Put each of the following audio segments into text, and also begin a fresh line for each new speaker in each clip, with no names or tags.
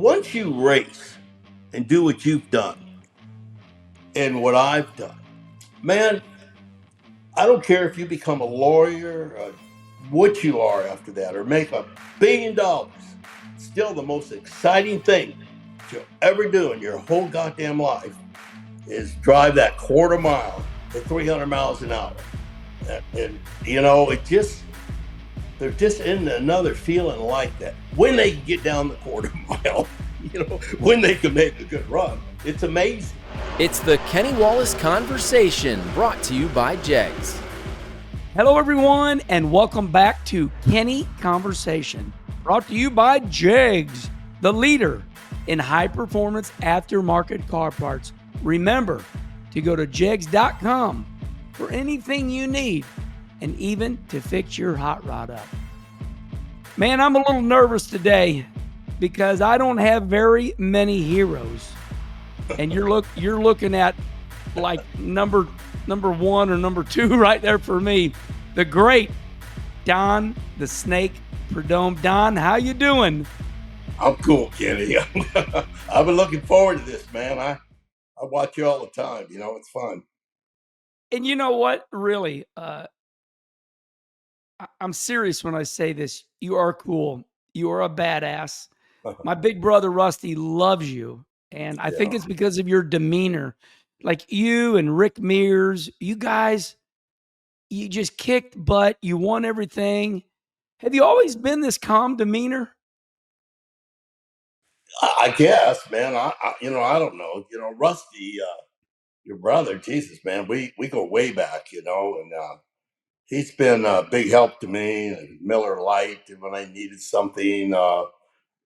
once you race and do what you've done and what I've done, man, I don't care if you become a lawyer, what you are after that, or make $1 billion. Still, the most exciting thing you'll ever do in your whole goddamn life is drive that quarter mile at 300 miles an hour. And you know, there just isn't another feeling like that. When they can get down the quarter mile, you know, when they can make a good run, it's amazing.
It's the Kenny Wallace Conversation, brought to you by JEGS.
Hello, everyone, and welcome back to Kenny Conversation, brought to you by JEGS, the leader in high-performance aftermarket car parts. Remember to go to jegs.com for anything you need, and even to fix your hot rod up. Man, I'm a little nervous today because I don't have very many heroes. And you're looking at like number one or number two right there for me. The great Don the Snake Prudhomme. Don, how you doing?
I'm cool, Kenny. I've been looking forward to this, man. I watch you all the time. You know, it's fun.
And you know what? Really, I'm serious when I say this. You are cool. You are a badass. My big brother Rusty loves you. And I think it's because of your demeanor. Like you and Rick Mears, you guys, you just kicked butt. You won everything. Have you always been this calm demeanor?
I guess, man. I don't know. You know, Rusty, your brother, Jesus, man. We go way back, you know, and he's been a big help to me. And Miller Lite, and when I needed something,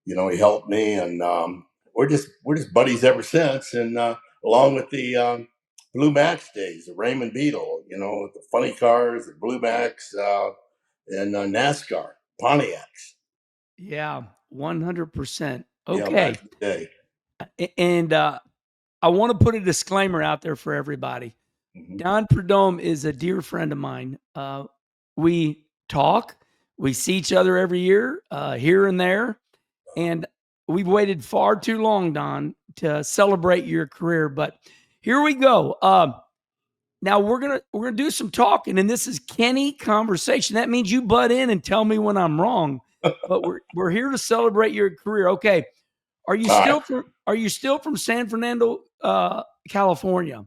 you know, he helped me, and we're just buddies ever since. And along with the Blue Max days, the Raymond Beetle, you know, with the funny cars, the Blue Max, and NASCAR, Pontiacs.
Yeah, 100%.
Yeah,
Okay.
back in the day.
And I want to put a disclaimer out there for everybody.
Mhm.
Don Prudhomme is a dear friend of mine. We talk, we see each other every year, here and there. And we've waited far too long, Don, to celebrate your career. But here we go. Now we're gonna do some talking, and this is Kenny Conversation. That means you butt in and tell me when I'm wrong. But we're here to celebrate your career. Okay. Are you still from San Fernando, California?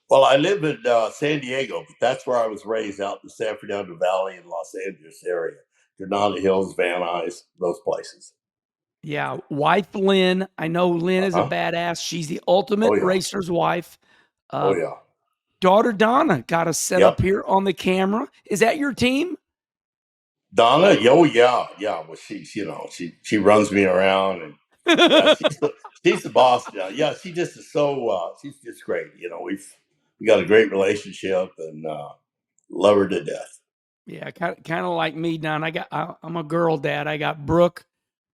Well, I live in San Diego, but that's where I was raised, out in the San Fernando Valley in Los Angeles area. Granada Hills, Van Nuys, those places.
Yeah. Wife Lynn. I know Lynn is a badass. She's the ultimate racer's wife.
Oh, yeah.
Daughter Donna got us set up here on the camera. Is that your team?
Donna? Oh, yeah. Yeah. Well, she runs me around, and yeah, she's the boss now. Yeah, she just is so, she's just great. You know, we got a great relationship, and love her to death.
Yeah, kind of like me, Don. I'm a girl dad. I got Brooke,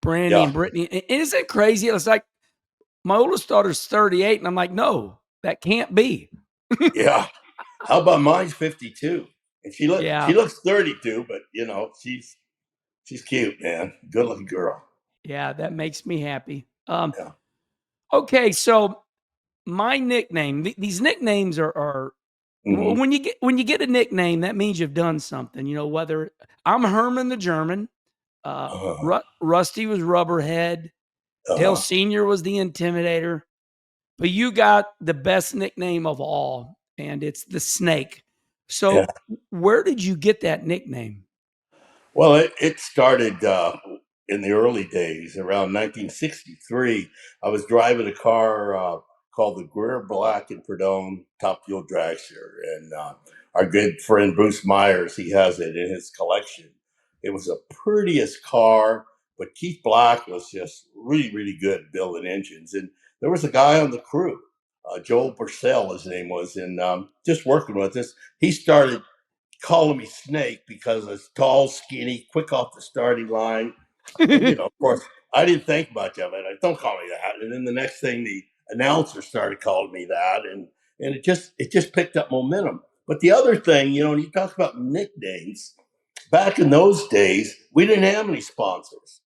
Brandy, and Brittany. And isn't it crazy? It's like my oldest daughter's 38, and I'm like, no, that can't be.
Yeah. How about mine's 52? And she looks 32, but you know, she's cute, man. Good looking girl.
Yeah, that makes me happy.
Yeah.
Okay, so my nickname, these nicknames are
Mhm.
when you get a nickname, that means you've done something. You know, whether I'm Herman the German, Rusty was Rubberhead, Dale Sr. was the Intimidator, but you got the best nickname of all, and it's the Snake. So where did you get that nickname?
Well, it started in the early days, around 1963. I was driving a car called the Greer Black and Prudhomme Top Fuel Dragster, and our good friend Bruce Myers, he has it in his collection. It was the prettiest car, but Keith Black was just really, really good at building engines. And there was a guy on the crew, Joel Purcell, his name was, and just working with us. He started calling me Snake because I was tall, skinny, quick off the starting line. And, you know, of course, I didn't think much of it. Don't call me that. And then the next thing, the announcer started calling me that, and it just picked up momentum. But the other thing, you know, when you talk about nicknames, back in those days, we didn't have any sponsors.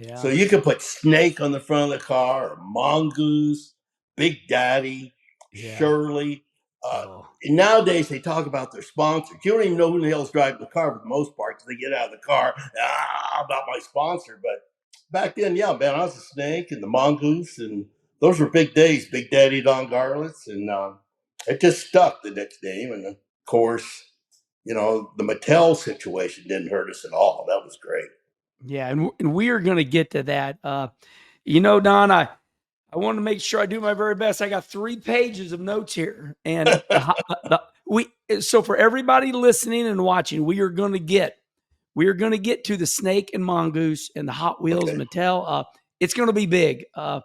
Yeah.
So you could put Snake on the front of the car, or Mongoose, Big Daddy,
Yeah.
Shirley.
Oh.
And nowadays they talk about their sponsors. You don't even know who the hell's driving the car for the most part because they get out of the car, about my sponsor. But back then, yeah, man, I was a Snake and the Mongoose, and those were big days. Big Daddy Don Garlitz, and it just stuck, the next name. And of course, the Mattel situation didn't hurt us at all. That was great.
Yeah, and we are going to get to that. Don, I want to make sure I do my very best. I got 3 pages of notes here, and so for everybody listening and watching, we are going to get to the Snake and Mongoose and the Hot Wheels
Okay.
Mattel. It's going to be big, but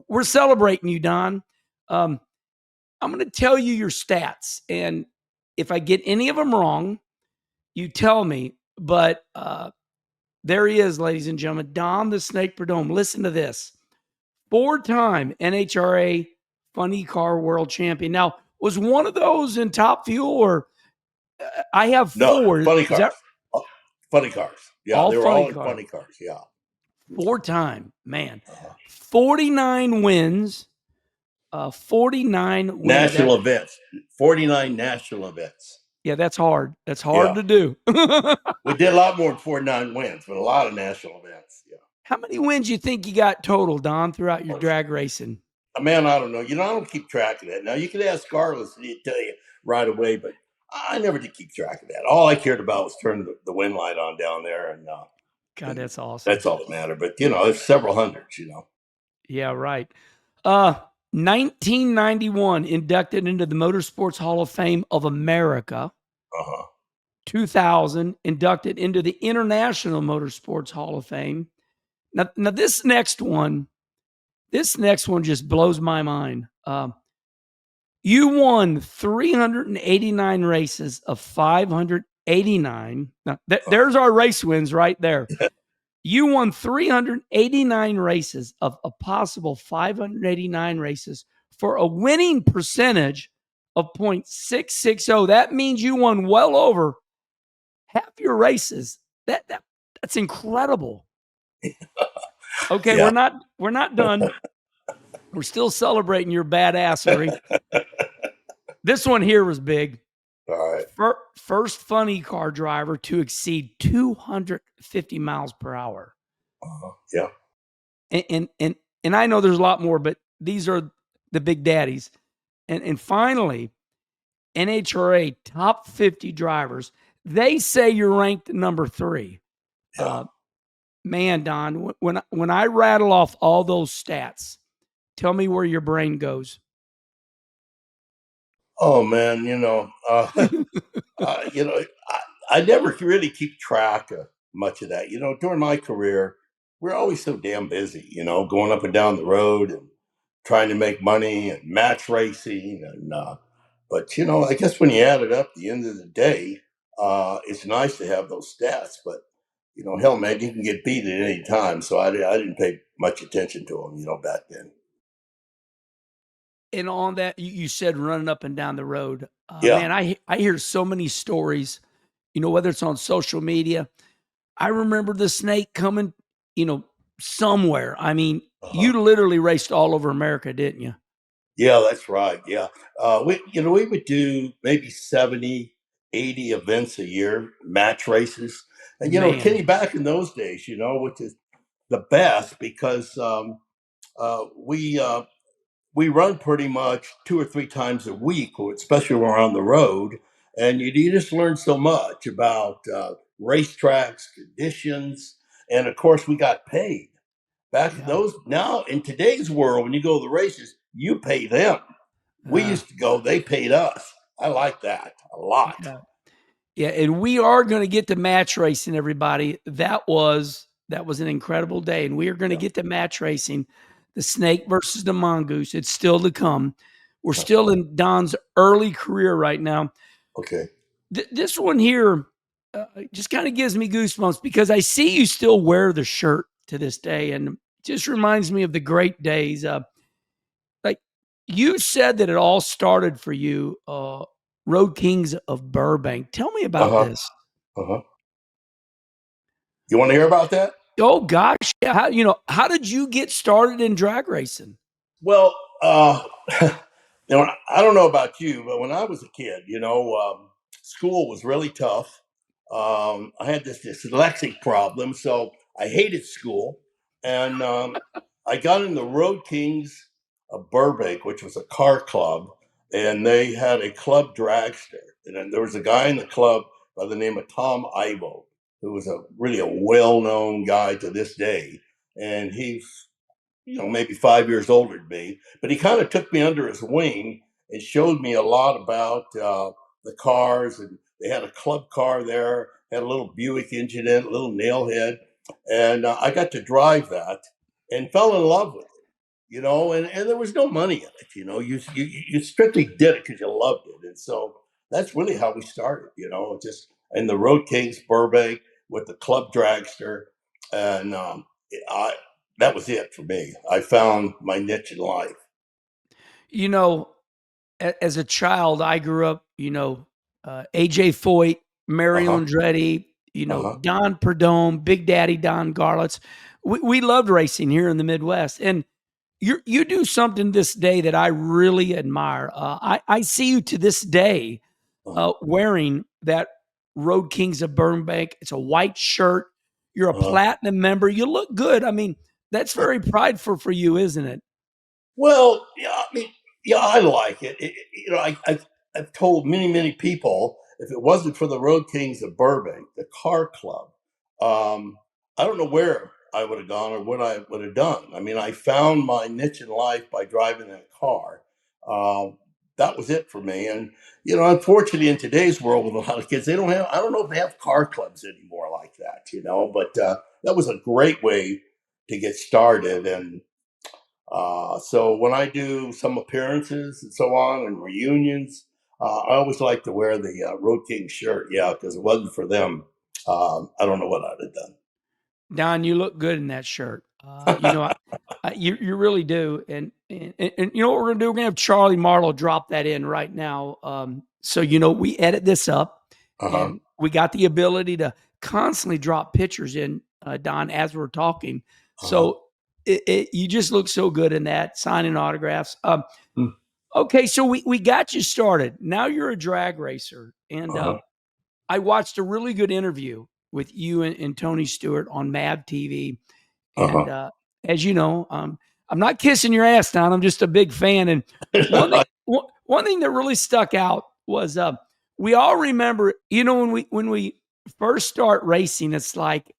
we're celebrating you, Don. I'm going to tell you your stats, and if I get any of them wrong, you tell me. But there he is, ladies and gentlemen, Don the Snake Prudhomme. Listen to this. 4-time NHRA Funny Car World Champion. Now, was one of those in Top Fuel, or I have 4?
No, funny
Is that
cars. Funny cars. Yeah,
all
they were
funny
all in
cars?
funny cars. Yeah.
4-time, man.
Uh-huh.
49 wins. 49 wins.
National events. 49 national events.
Yeah, that's hard. That's hard to do.
We did a lot more than 49 wins, but a lot of national events. Yeah.
How many wins you think you got total, Don, throughout your drag racing?
Man, I don't know. I don't keep track of that. Now, you could ask Carlos and he'd tell you right away, but I never did keep track of that. All I cared about was turning the wind light on down there. And
God, that's awesome.
that's all that mattered. But, it's several hundreds,
Yeah, right. 1991, inducted into the Motorsports Hall of Fame of America. 2000, inducted into the International Motorsports Hall of Fame. Now this next one just blows my mind. You won 389 races of 589. Now, there's our race wins right there. You won 389 races of a possible 589 races for a winning percentage of .660. That means you won well over half your races. That's incredible. Okay, yeah. We're not done. We're still celebrating your badassery. This one here was big.
All right.
First funny car driver to exceed 250 miles per hour.
Yeah.
And I know there's a lot more, but these are the big daddies. And finally, NHRA top 50 drivers. They say you're ranked number 3.
Yeah.
Man, Don, when I rattle off all those stats, tell me where your brain goes.
Oh man, I never really keep track of much of that. During my career, we're always so damn busy. Going up and down the road and trying to make money and match racing, and but I guess when you add it up, at the end of the day, it's nice to have those stats. But hell, man, you can get beat at any time. So I didn't pay much attention to them, back then.
And on that, you said running up and down the road.
Yeah.
Man, I hear so many stories, whether it's on social media. I remember the Snake coming, somewhere. I mean, you literally raced all over America, didn't you?
Yeah, that's right. Yeah. We would do maybe 70, 80 events a year, match races. And, Kenny, back in those days, which is the best because we run pretty much 2 or 3 times a week, especially when we're on the road. And you just learn so much about racetracks, conditions. And of course, we got paid. Back in those, now in today's world, when you go to the races, you pay them. We used to go, they paid us. I like that a lot.
Yeah, and we are going to get to match racing, everybody. That was an incredible day. And we are going to get to match racing. The Snake versus the Mongoose. It's still to come. We're still in Don's early career right now.
Okay.
This one here just kind of gives me goosebumps because I see you still wear the shirt to this day, and it just reminds me of the great days. Like you said that it all started for you, Road Kings of Burbank. Tell me about this.
You want to hear about that?
Oh gosh, yeah. How did you get started in drag racing?
Well, I don't know about you, but when I was a kid, school was really tough. I had this dyslexic problem, so I hated school. And I got in the Road Kings of Burbank, which was a car club, and they had a club dragster. And then there was a guy in the club by the name of Tom Ivo, who was really a well-known guy to this day. And he's maybe 5 years older than me, but he kind of took me under his wing and showed me a lot about the cars. And they had a club car there, had a little Buick engine in it, a little nailhead. And I got to drive that and fell in love with it, and there was no money in it. You strictly did it because you loved it. And so that's really how we started, just in the Road Kings Burbank with the club dragster. And I, that was it for me. I found my niche in life.
You know, as a child, I grew up, AJ Foyt,
Uh
Mario
huh.
Andretti,
Uh huh.
Don Prudhomme, Big Daddy Don Garlitz. We loved racing here in the Midwest. And you do something this day that I really admire. I see you to this day
Uh
wearing that Road Kings of Burbank. It's a white shirt. You're a
huh.
platinum member. You look good. I mean, that's very prideful for you, isn't it?
Well, yeah, I mean, yeah, I like it. I've told many people if it wasn't for the Road Kings of Burbank, the car club, um, I don't know where I would have gone or what I would have done. I mean, I found my niche in life by driving that car. Um, that was it for me. And unfortunately, in today's world, with a lot of kids, they don't have. I don't know if they have car clubs anymore like that. But that was a great way to get started. And so when I do some appearances and so on and reunions, I always like to wear the Road King shirt. Yeah, because it wasn't for them. I don't know what I'd
Don, you look good in that shirt. You really do. And you know what we're gonna do? We're gonna have Charlie Marlowe drop that in right now. So we edit this up,
have done.
and we got the ability to constantly drop pictures in, Don, as we're talking.
Uh huh.
So you just look so good in that signing autographs.
Uh
Okay, so we got you started. Now you're a drag racer, and
huh.
I watched a really good interview with you and Tony Stewart on Mad TV.
Uh
And
huh.
as you know, I'm not kissing your ass, Don. I'm just a big fan. And one thing that really stuck out was we all remember, when we first start racing, it's like,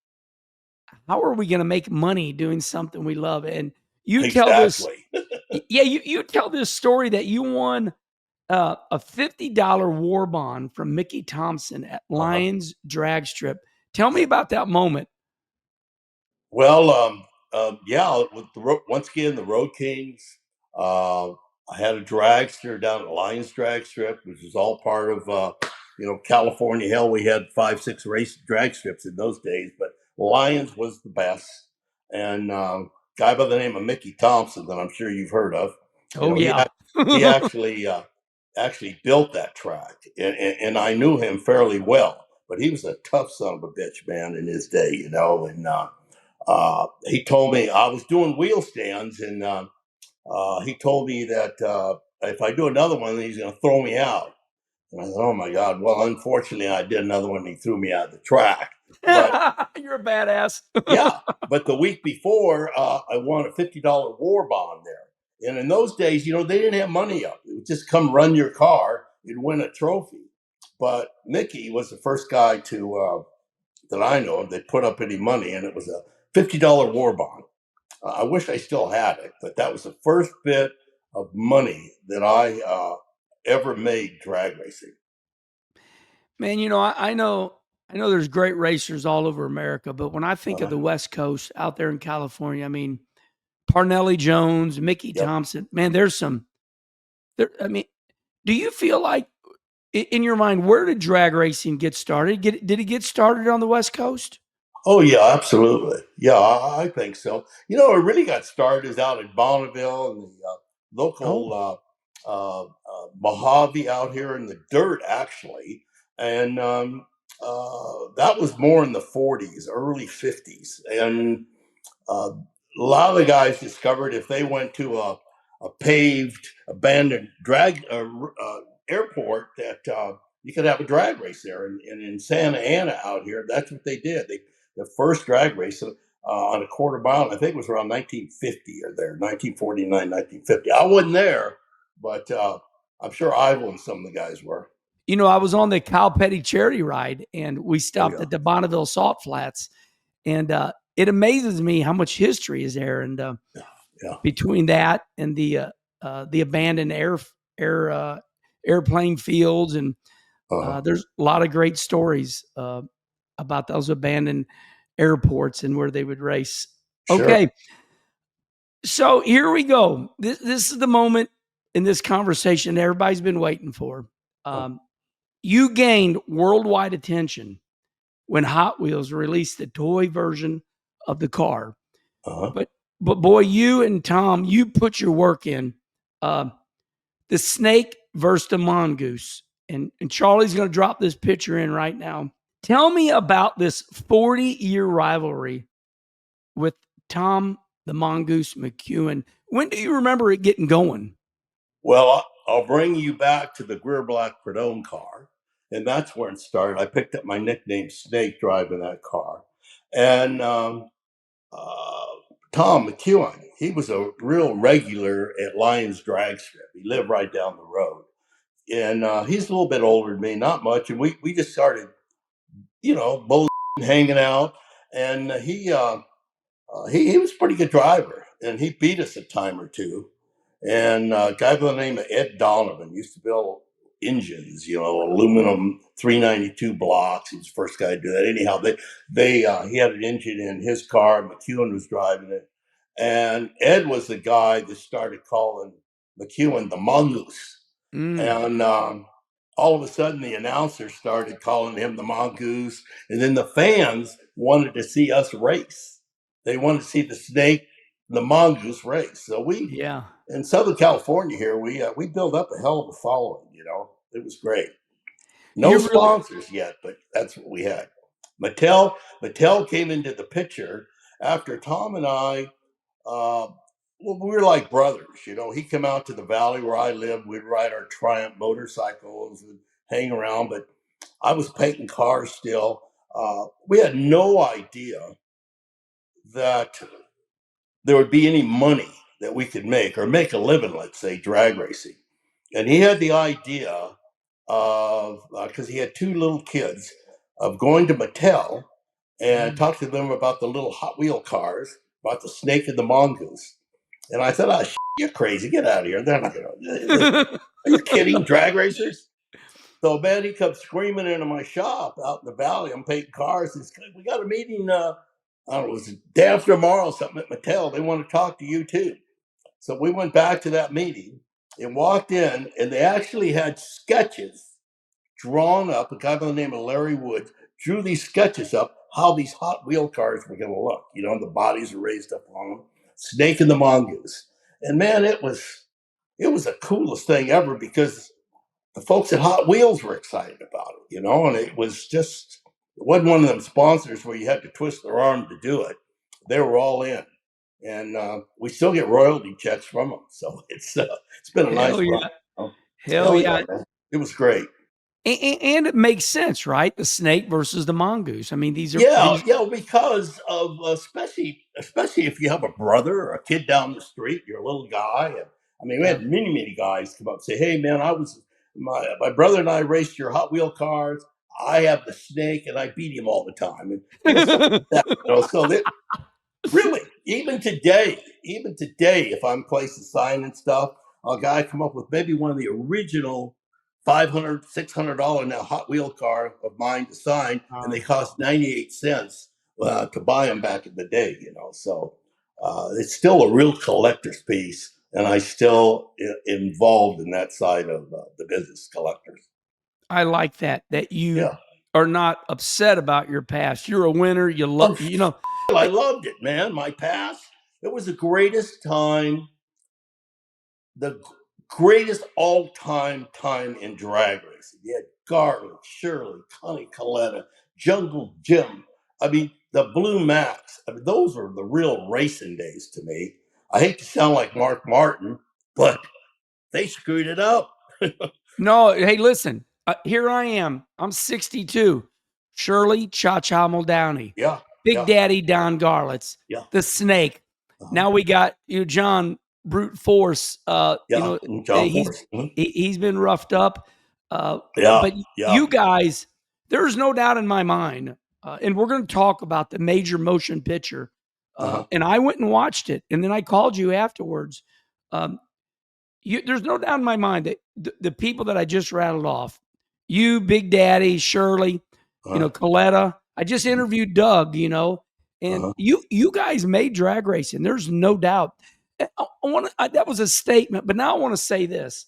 how are we going to make money doing something we love? And you tell this,
Exactly.
yeah, you tell this story that you won a $50 war bond from Mickey Thompson at
Uh huh.
Lions Drag Strip. Tell me about that moment.
Well, yeah, once again, the Road Kings. Uh, I had a dragster down at Lions Drag Strip, which was all part of, California. Hell, we had 5, 6 race drag strips in those days, but Lions was the best. And guy by the name of Mickey Thompson, that I'm sure you've heard of,
Oh
he
yeah.
he actually built that track, and I knew him fairly well. But he was a tough son of a bitch, man, in his day, and he told me I was doing wheel stands, and he told me that if I do another one, he's going to throw me out. And I said, "Oh my God!" Well, unfortunately, I did another one. And he threw me out of the track. But
You're a badass.
yeah, but the week before, I won a $50 war bond there. And in those days, they didn't have money up. It would just come run your car, you'd win a trophy. But Mickey was the first guy that I know of that put up any money, and it was a $50 war bond. I wish I still had it, but that was the first bit of money that I ever made drag racing.
Man, I know there's great racers all over America, but when I think of
Uh,
the West Coast out there in California, I mean, Parnelli Jones, Mickey
yep.
Thompson, man, there's some there. I mean, do you feel like in your mind, where did drag racing get started? Did it get started on the West Coast?
Oh yeah, absolutely. Yeah, I think so. It really got started is out in Bonneville and the
Oh,
local Mojave out here in the dirt, actually. And that was more in the 40s, early 50s. And a lot of the guys discovered if they went to a paved, abandoned airport that you could have a drag race there. And in Santa Ana out here, that's what they did. The first drag race on a quarter mile, I think it was around 1950 or there, 1949, 1950. I wasn't there, but I'm sure Ivo and some of the guys were.
You know, I was on the Kyle Petty charity ride, and we stopped
yeah.
at the Bonneville Salt Flats, and it amazes me how much history is there. And
Yeah.
between that and the abandoned airplane fields, and there's a lot of great stories about those abandoned airports and where they would race.
Sure.
Okay, so here we go. This is the moment in this conversation everybody's been waiting for. You gained worldwide attention when Hot Wheels released the toy version of the car. But boy, you and Tom, you put your work in. The snake versus the mongoose. And Charlie's going to drop this picture in right now. Tell me about this 40-year rivalry with Tom the Mongoose McEwen. When do you remember it getting going?
Well, I'll bring you back to the Greer Black Prudhomme car. And that's where it started. I picked up my nickname Snake driving that car. And Tom McEwen, he was a real regular at Lions Drag Strip. He lived right down the road. And he's a little bit older than me, not much. And we just started, both hanging out. And he was a pretty good driver. And he beat us a time or two. And a guy by the name of Ed Donovan used to build engines, aluminum 392 blocks. He was the first guy to do that. Anyhow, he had an engine in his car. McEwen was driving it. And Ed was the guy that started calling McEwen the Mongoose. And all of a sudden, the announcers started calling him the Mongoose. And then the fans wanted to see us race. They wanted to see the snake, the Mongoose race. So in Southern California here, we built up a hell of a following. It was great. No sponsors yet, but that's what we had. Mattel came into the picture after Tom and I. We were like brothers. He'd come out to the valley where I lived. We'd ride our Triumph motorcycles and hang around. But I was painting cars still. We had no idea that there would be any money that we could make a living, let's say, drag racing. And he had the idea of, because he had two little kids, of going to Mattel and talk to them about the little Hot Wheel cars, about the snake and the mongoose. And I said, you're crazy. Get out of here. They're not going to. Are you kidding? Drag racers? So, man, he comes screaming into my shop out in the valley. I'm painting cars. He says, we got a meeting, I don't know, it was day after tomorrow or something at Mattel. They want to talk to you too. So we went back to that meeting and walked in, and they actually had sketches drawn up. A guy by the name of Larry Woods drew these sketches up, how these Hot Wheel cars were going to look. The bodies were raised up on them. Snake and the Mongoose. And man, it was the coolest thing ever because the folks at Hot Wheels were excited about it, and it wasn't one of them sponsors where you had to twist their arm to do it. They were all in. And we still get royalty checks from them. So it's been a nice run.
Hell yeah.
Man. It was great.
And it makes sense, right? The snake versus the mongoose. I mean, these are
because of especially if you have a brother or a kid down the street, you're a little guy. And we had many guys come up and say, "Hey, man, my brother and I raced your Hot Wheel cars. I have the snake, and I beat him all the time." And really, even today, if I'm placing sign and stuff, a guy come up with maybe one of the original $500, $600 now Hot Wheel car of mine to sign, and they cost 98 cents to buy them back in the day. So it's still a real collector's piece, and I still involved in that side of the business, collectors.
I like that you are not upset about your past. You're a winner. You love,
I loved it, man. My past, it was the greatest time, the greatest all-time time in drag racing. You had Scarlet, Shirley, Connie Coletta, Jungle Jim. I mean, the Blue Max. I mean, those were the real racing days to me. I hate to sound like Mark Martin, but they screwed it up.
No, hey, listen, here I am. I'm 62. Shirley Cha-Cha Muldowney,
Yeah,
Big
yeah,
Daddy Don Garlitz,
yeah,
the Snake.
uh-huh,
Now we got John Brute Force.
yeah. John Force. Mhm.
He's been roughed up.
Yeah,
But
yeah,
you guys, there's no doubt in my mind, and we're going to talk about the major motion picture.
uh-huh.
And I went and watched it, and then I called you afterwards. Um, there's no doubt in my mind that the people that I just rattled off, you, Big Daddy, Shirley,
Uh-huh.
Coletta. I just
Mhm.
interviewed Doug, and
Uh-huh.
you guys made drag racing. There's no doubt. That was a statement, but now I want to say this.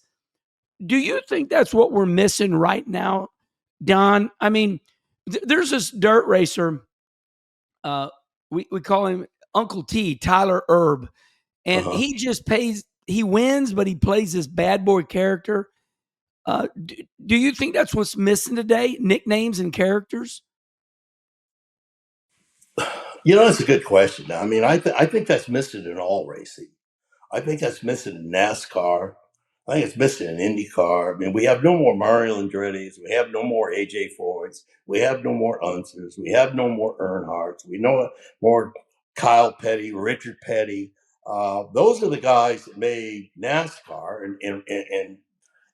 Do you think that's what we're missing right now, Don? I mean, there's this dirt racer. We call him Uncle T, Tyler Erb, and
Uh-huh.
he just pays. He wins, but he plays this bad boy character. Do you think that's what's missing today? Nicknames and characters?
That's a good question. I mean, I think that's missing in all racing. I think that's missing in NASCAR. I think it's missing in IndyCar. I mean, we have no more Mario Andretti's. We have no more AJ Foyts. We have no more Unsers. We have no more Earnhardts. We no more Kyle Petty, Richard Petty. Those are the guys that made NASCAR and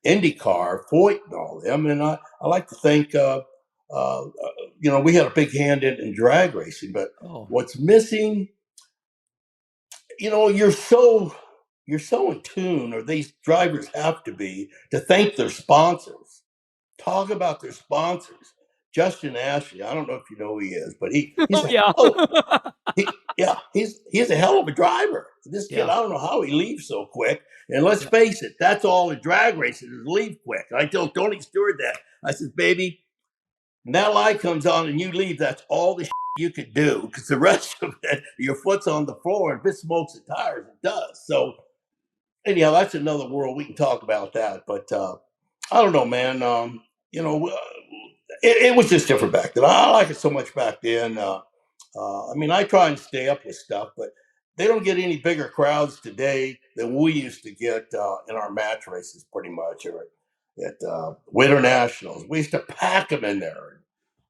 IndyCar, Foyt, and all them. And I like to think, we had a big hand in drag racing. But
Oh,
what's missing, you're so in tune, or these drivers have to be, to thank their sponsors. Talk about their sponsors. Justin Ashley, I don't know if you know who he is, but he's
oh
a
yeah,
he's a hell of a driver. This kid,
yeah,
I don't know how he leaves so quick. And let's face it, that's all the drag racing is, leave quick. I told Tony Stewart that. I said, baby, when that light comes on and you leave, that's all the you could do, because the rest of it, your foot's on the floor, and if it smokes the tires, it does. So anyhow, that's another world. We can talk about that, but I don't know, man. You know, uh, it was just different back then. I like it so much back then. I mean, I try and stay up with stuff, but they don't get any bigger crowds today than we used to get in our match races, pretty much, or at Winter Nationals. We used to pack them in there.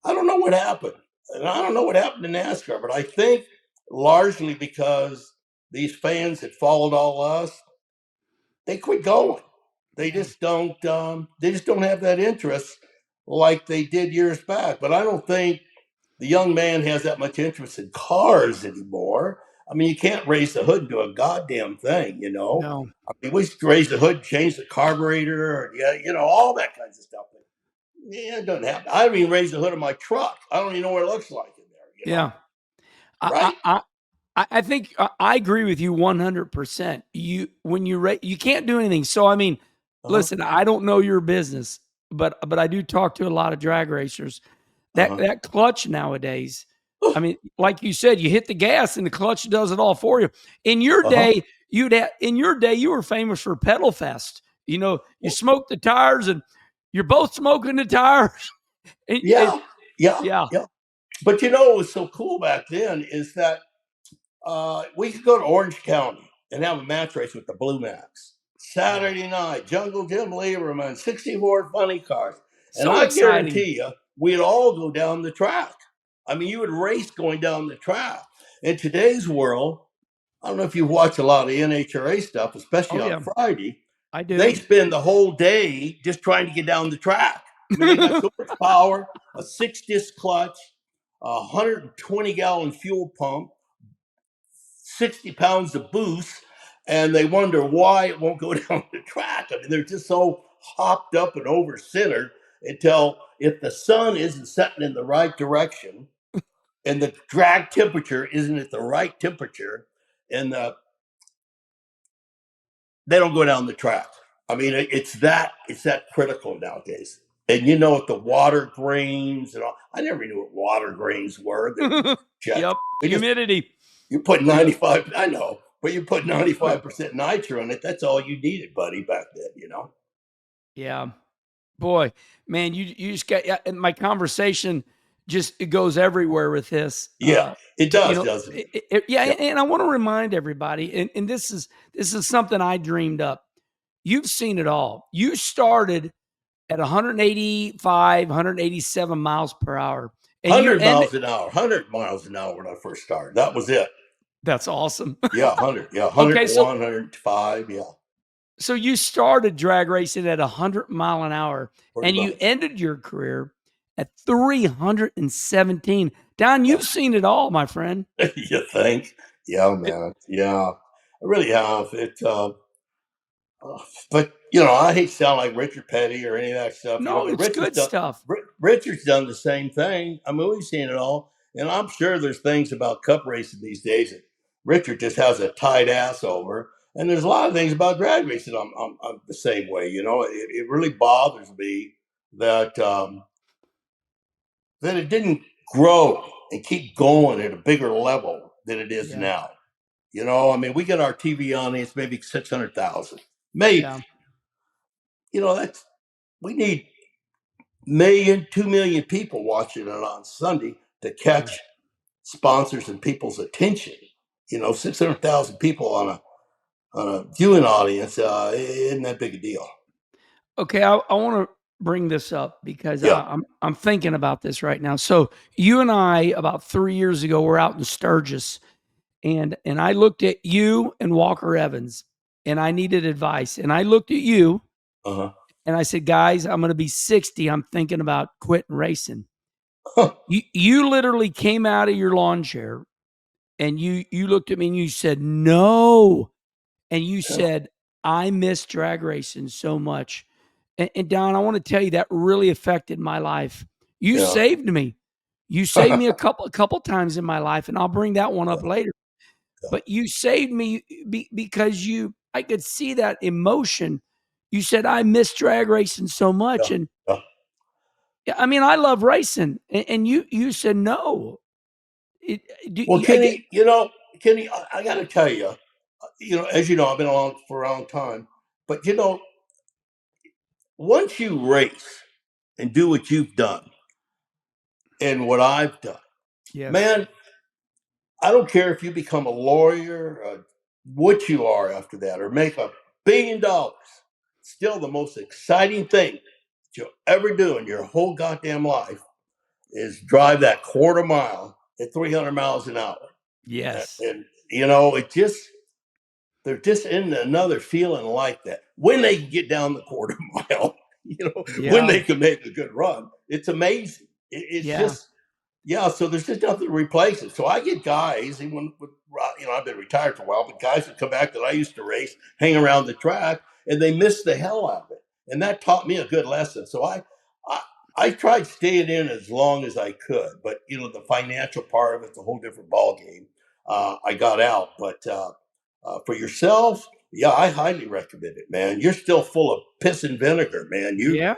I don't know what happened, and I don't know what happened to NASCAR, but I think largely because these fans that followed all us, they quit going. They
yeah.
just don't. They just don't have that interest like they did years back. But I don't think the young man has that much interest in cars anymore. I mean, you can't raise the hood and do a goddamn thing.
No,
I mean, we used to raise the hood, change the carburetor, or all that kinds of stuff. But yeah, it doesn't happen. I haven't even raised the hood of my truck. I don't even know what it looks like in there.
yeah. I
Right?
I I think I agree with you 100%. You can't do anything. So I mean,
Uh huh.
listen, I don't know your business, but I do talk to a lot of drag racers.
Uh
That
huh.
that clutch nowadays, I mean, like you said, you hit the gas and the clutch does it all for you. In your
Uh huh.
day, you were famous for pedal fest. You smoked the tires and you're both smoking the tires.
Yeah. Yeah.
Yeah.
Yeah. But what was so cool back then is that we could go to Orange County and have a match race with the Blue Max.
Oh,
Saturday night, Jungle Jim Lieberman, 64 funny cars. And
so
I
exciting.
guarantee you, we'd all go down the track. I mean, you would race going down the track. In today's world, I don't know if you watch a lot of NHRA stuff, especially
Oh
on
yeah,
Friday.
I
They
do.
spend the whole day just trying to get down the track. I mean, they got so much power, a 6 disc clutch, a 120-gallon fuel pump, 60 pounds of boost, and they wonder why it won't go down the track. I mean, they're just so hopped up and over centered until, if the sun isn't setting in the right direction and the drag temperature isn't at the right temperature, and they don't go down the track. I mean, it's that critical nowadays. And with the water grains and all, I never knew what water grains were that we checked.
Yep,
We just
humidity.
You put
Yep.
95, I know, but you put 95% nitro in it. That's all you needed, buddy, back then.
Yeah. Boy, man, you just got and my conversation just it goes everywhere with this.
Yeah, it
You
does,
know,
doesn't it?
yeah,
Yeah,
and I want to remind everybody, and this is something I dreamed up. You've seen it all. You started at 185, 187 miles per hour, and you
100
end.
miles an hour, 100 miles an hour when I first started. That was it.
That's awesome.
Yeah, 100. Yeah,
Okay,
101, 105. Yeah,
so you started drag racing at 100 mile an hour,
pretty
and you
much.
ended your career at 317. Don,
Yeah.
you've seen it all, my friend.
You think? Yeah, man. Yeah, I really have. But I hate to sound like Richard Petty or any of that stuff,
No,
but
it's good stuff.
Richard's done the same thing. I mean, we've seen it all, and I'm sure there's things about cup racing these days that Richard just has a tight ass over. And there's a lot of things about drag racing I'm the same way. It really bothers me that that it didn't grow and keep going at a bigger level than it is
Yeah,
now. I mean, we get our TV audience maybe 600,000, maybe.
yeah,
That's we need million, 2 million people watching it on Sunday to
yeah.
catch sponsors and people's attention. 600,000 people on a viewing audience isn't that big a deal.
Okay, I want to bring this up because
Yeah.
I'm thinking about this right now. So you and I about 3 years ago were out in Sturgis, and I looked at you and Walker Evans, and I needed advice, and I looked at you
Uh
and I said, guys, I'm going to be 60. I'm thinking about quitting racing.
huh.
You literally came out of your lawn chair and you looked at me and you said, no. And you
Yeah.
said, I miss drag racing so much. And Don, I want to tell you that really affected my life. You
Yeah.
saved me. You saved me a couple times in my life, and I'll bring that one up later.
Yeah.
But you saved me because I could see that emotion. You said, I miss drag racing so much.
Yeah.
And
Yeah.
yeah, I mean, I love racing. And you said no. It, do,
Well,
I get,
Kenny, I got to tell you, as you know, I've been along for a long time, but once you race and do what you've done and what I've done,
yes,
man, I don't care if you become a lawyer, what you are after that, or make $1 billion. Still, the most exciting thing that you'll ever do in your whole goddamn life is drive that quarter mile at 300 miles an hour.
yes,
And it just there just isn't another feeling like that. When they get down the quarter mile, when
yeah,
they can make a good run, it's amazing. It's
yeah,
just, yeah. So there's just nothing to replace it. So I get guys, even with, I've been retired for a while, but guys that come back that I used to race, hang around the track, and they miss the hell out of it. And that taught me a good lesson. So I, I tried staying in as long as I could, but the financial part of it's a whole different ball game. I got out, but for yourself, yeah, I highly recommend it, man. You're still full of piss and vinegar, man. You
yeah.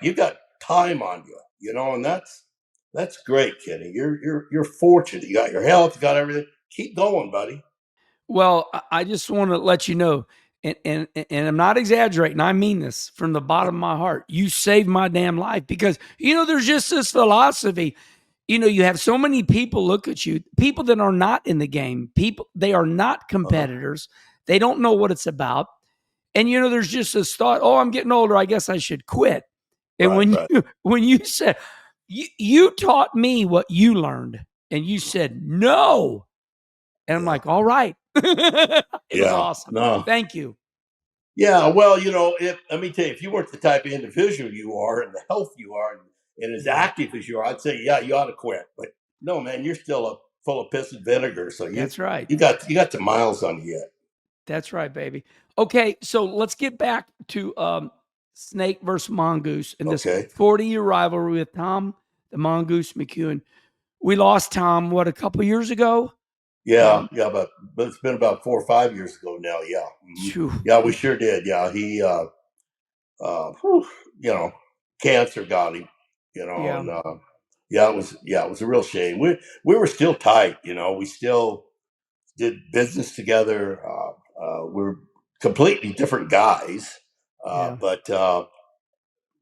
you got time on you, and that's great, Kenny. You're fortunate. You got your health, you got everything. Keep going, buddy.
Well, I just want to let you know, and I'm not exaggerating. I mean this from the bottom of my heart. You saved my damn life because there's just this philosophy. You have so many people look at you, people that are not in the game, people they are not
Uh-huh.
competitors. They don't know what it's about, and there's just this thought. Oh, I'm getting older. I guess I should quit. And
Right,
when
right.
you said you taught me what you learned, and you said no. And I'm
Yeah,
like, all right. It was
yeah.
awesome.
No.
Thank you.
Yeah, well, let me tell you, if you weren't the type of individual you are and the health you are and as
Yeah,
active as you are, I'd say, yeah, you ought to quit. But no, man, you're still full of piss and vinegar. So
that's right.
you got some miles on you yet.
That's right, baby. Okay, so let's get back to Snake versus Mongoose and this
Okay.
40-year rivalry with Tom, the Mongoose McEwen. We lost Tom, what, a couple years ago?
Yeah, yeah, but it's been about 4 or 5 years ago now. Yeah.
Phew.
Yeah, we sure did. Yeah, he whew, you know, cancer got him,
Yeah,
and it was a real shame. We were still tight, we still did business together. We're completely different guys,
yeah,
but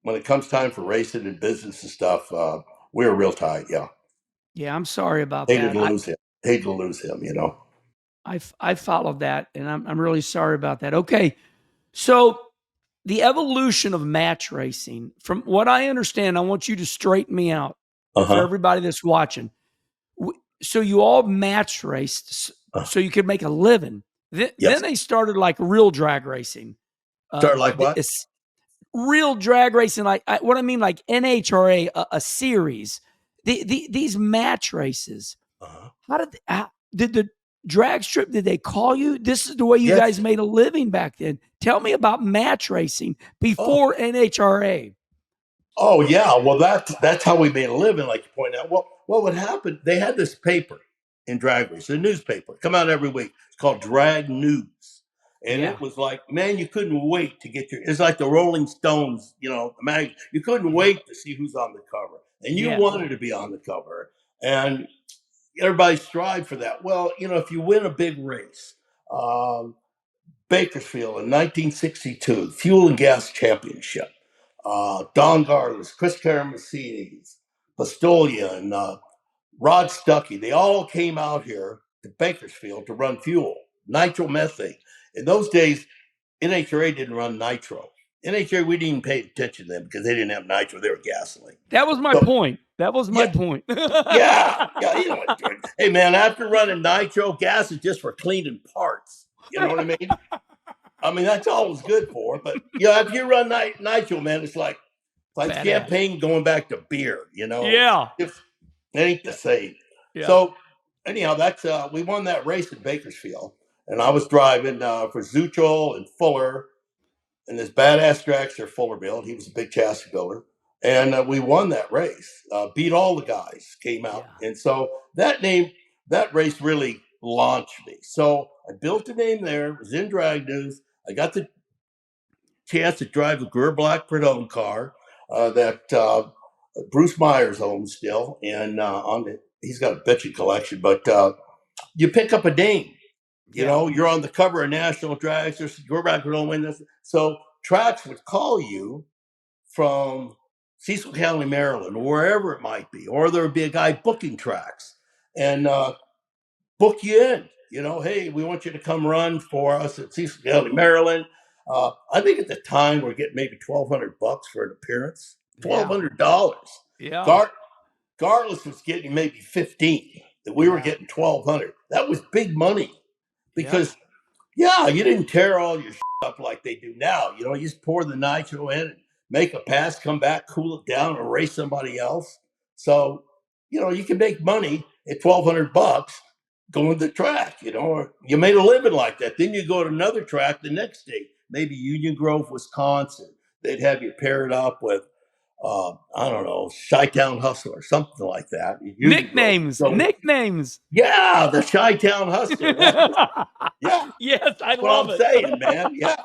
when it comes time for racing and business and stuff, we were real tight. Yeah.
Yeah, I'm sorry about
Hated
that.
to lose him. Hated to lose him, you know.
I followed that, and I'm really sorry about that. Okay, so the evolution of match racing, from what I understand, I want you to straighten me out for
Uh-huh.
everybody that's watching. So you all match raced
Uh,
so you could make a living. Then
yes.
they started like real drag racing.
Start like what?
It's real drag racing, like what I mean, like NHRA, a series. These match races.
Uh-huh.
Did the drag strip? Did they call you? This is the way you guys
Yes.
made a living back then. Tell me about match racing
Oh.
before NHRA.
Oh yeah, well that's how we made a living, like you point out. Well, what would happen? They had this paper in Drag Race, a newspaper, come out every week. It's called Drag News, and
Yeah,
it was like, man, you couldn't wait to get your. It's like the Rolling Stones, you know, the magazine. You couldn't
yeah,
wait to see who's on the cover, and you
yeah,
wanted to be on the cover, and everybody strived for that. Well, you know, if you win a big race, um, Bakersfield in 1962, Fuel and Gas Championship. Don Garlis, Chris Mercedes, Pistoia, and Rod Stuckey, they all came out here to Bakersfield to run fuel, nitromethane. In those days, NHRA didn't run nitro. NHRA, we didn't even pay attention to them because they didn't have nitro, they were gasoline.
that was my
So,
point. That was my
yeah,
point.
yeah, you know what, George. Hey, man, after running nitro, gas is just for cleaning parts. You know what I mean? I mean, that's all it's good for. But, yeah, if you run nitro, man, it's like
Badass.
champagne going back to beer, you know.
Yeah,
If it ain't the same.
yeah,
So anyhow, that's we won that race in Bakersfield, and I was driving for Zuchel and Fuller, and this badass dragster Fuller built. He was a big chassis builder, and we won that race. Beat all the guys, came out,
yeah,
and so that race really launched me. So I built a name there. Was in drag news. I got the chance to drive a Black Prudhomme car that Bruce Myers owns still, and he's got a bitchy collection. But you pick up a name, you
yeah,
know, you're on the cover of National Drags. There's Black Prudhomme win this, so tracks would call you from Cecil County, Maryland, or wherever it might be, or there would be a guy booking tracks and book you in. You know, hey, we want you to come run for us at Cecil County, Maryland. I think at the time we're getting maybe $1,200 for an appearance.
yeah,
$1,200.
yeah,
Gar- Garlis was getting maybe 15. That we were
yeah,
getting 1,200. That was big money
yeah,
because yeah, you didn't tear all your up like they do now. You know, you just pour the nitro in and make a pass, come back, cool it down, and race somebody else. So, you know, you can make money at $1,200 going to the track, you know, or you made a living like that. Then you go to another track the next day, maybe Union Grove, Wisconsin. They'd have you paired up with, I don't know, Chi-Town Hustler, something like that. Union Grove.
nicknames,
So,
nicknames.
yeah, the Chi-Town Hustler. Yeah,
Yes, I
that's what
love
I'm
it.
saying, man. Yeah.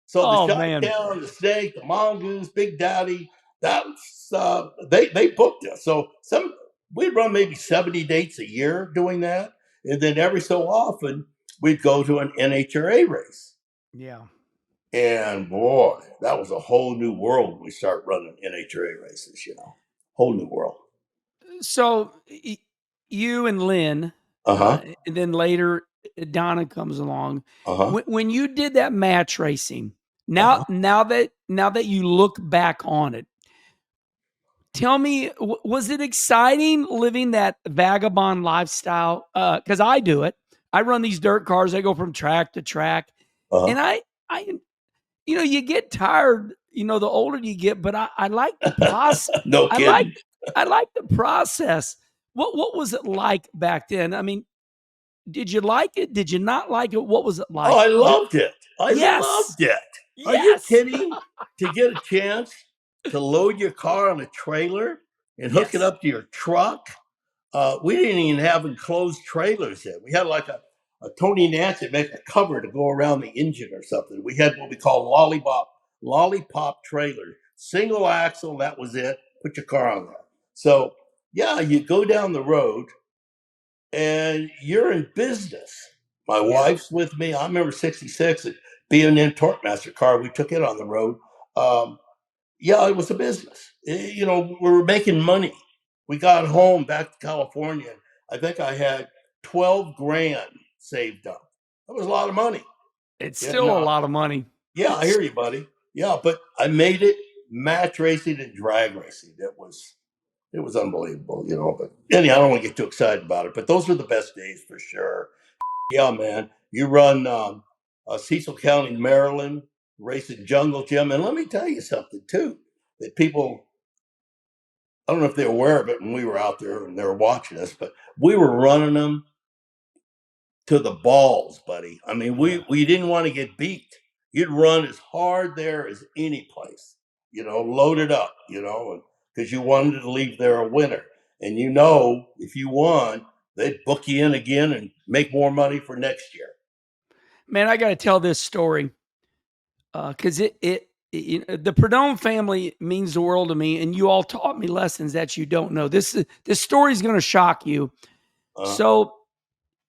So the
Oh man,
Chi-Town, the Snake, the Mongoose, Big Daddy, that's they booked us. So we'd run maybe 70 dates a year doing that. And then every so often we'd go to an NHRA race.
yeah.
And boy, that was a whole new world when we start running NHRA races, you know. Whole new world.
So you and Lynn,
Uh-huh.
and then later Donna comes along.
Uh-huh.
When you did that match racing,
Uh-huh.
now that you look back on it, tell me, was it exciting living that vagabond lifestyle? Because I do it. I run these dirt cars. I go from track to track,
Uh-huh.
and I, you get tired. You know, the older you get, but I like the process.
No
I like
kidding.
I like the process. What was it like back then? I mean, did you like it? Did you not like it? What was it
Oh,
like?
I loved it. I
Yes,
loved it. Are you
yes,
kidding? To get a chance to load your car on a trailer and hook it
yes,
up to your truck. We didn't even have enclosed trailers then. We had like a Tony Nancy make a cover to go around the engine or something. We had what we call lollipop trailer, single axle. That was it. Put your car on there. So yeah, you go down the road and you're in business. My
yeah,
wife's with me. I remember '66 at being in Torquemaster car. We took it on the road. Um, Yeah, it was a business. You know, we were making money. We got home back to California. I think I had 12 grand saved up. That was a lot of money.
It's
Yeah,
still a lot of money.
yeah, I hear you, buddy. Yeah, but I made it match racing and drag racing. It was unbelievable, you know. But anyhow, I don't want to get too excited about it. But those were the best days for sure. Yeah, man. You run Cecil County, Maryland, racing Jungle Gym, and let me tell you something too. That people, I don't know if they're aware of it when we were out there and they were watching us, but we were running them to the balls, buddy. I mean, we didn't want to get beat. You'd run as hard there as any place, you know, loaded up, you know, because you wanted to leave there a winner. And you know, if you won, they'd book you in again and make more money for next year.
Man, I got to tell this story because the Prudhomme family means the world to me, and you all taught me lessons that you don't know. This story is going to shock you. So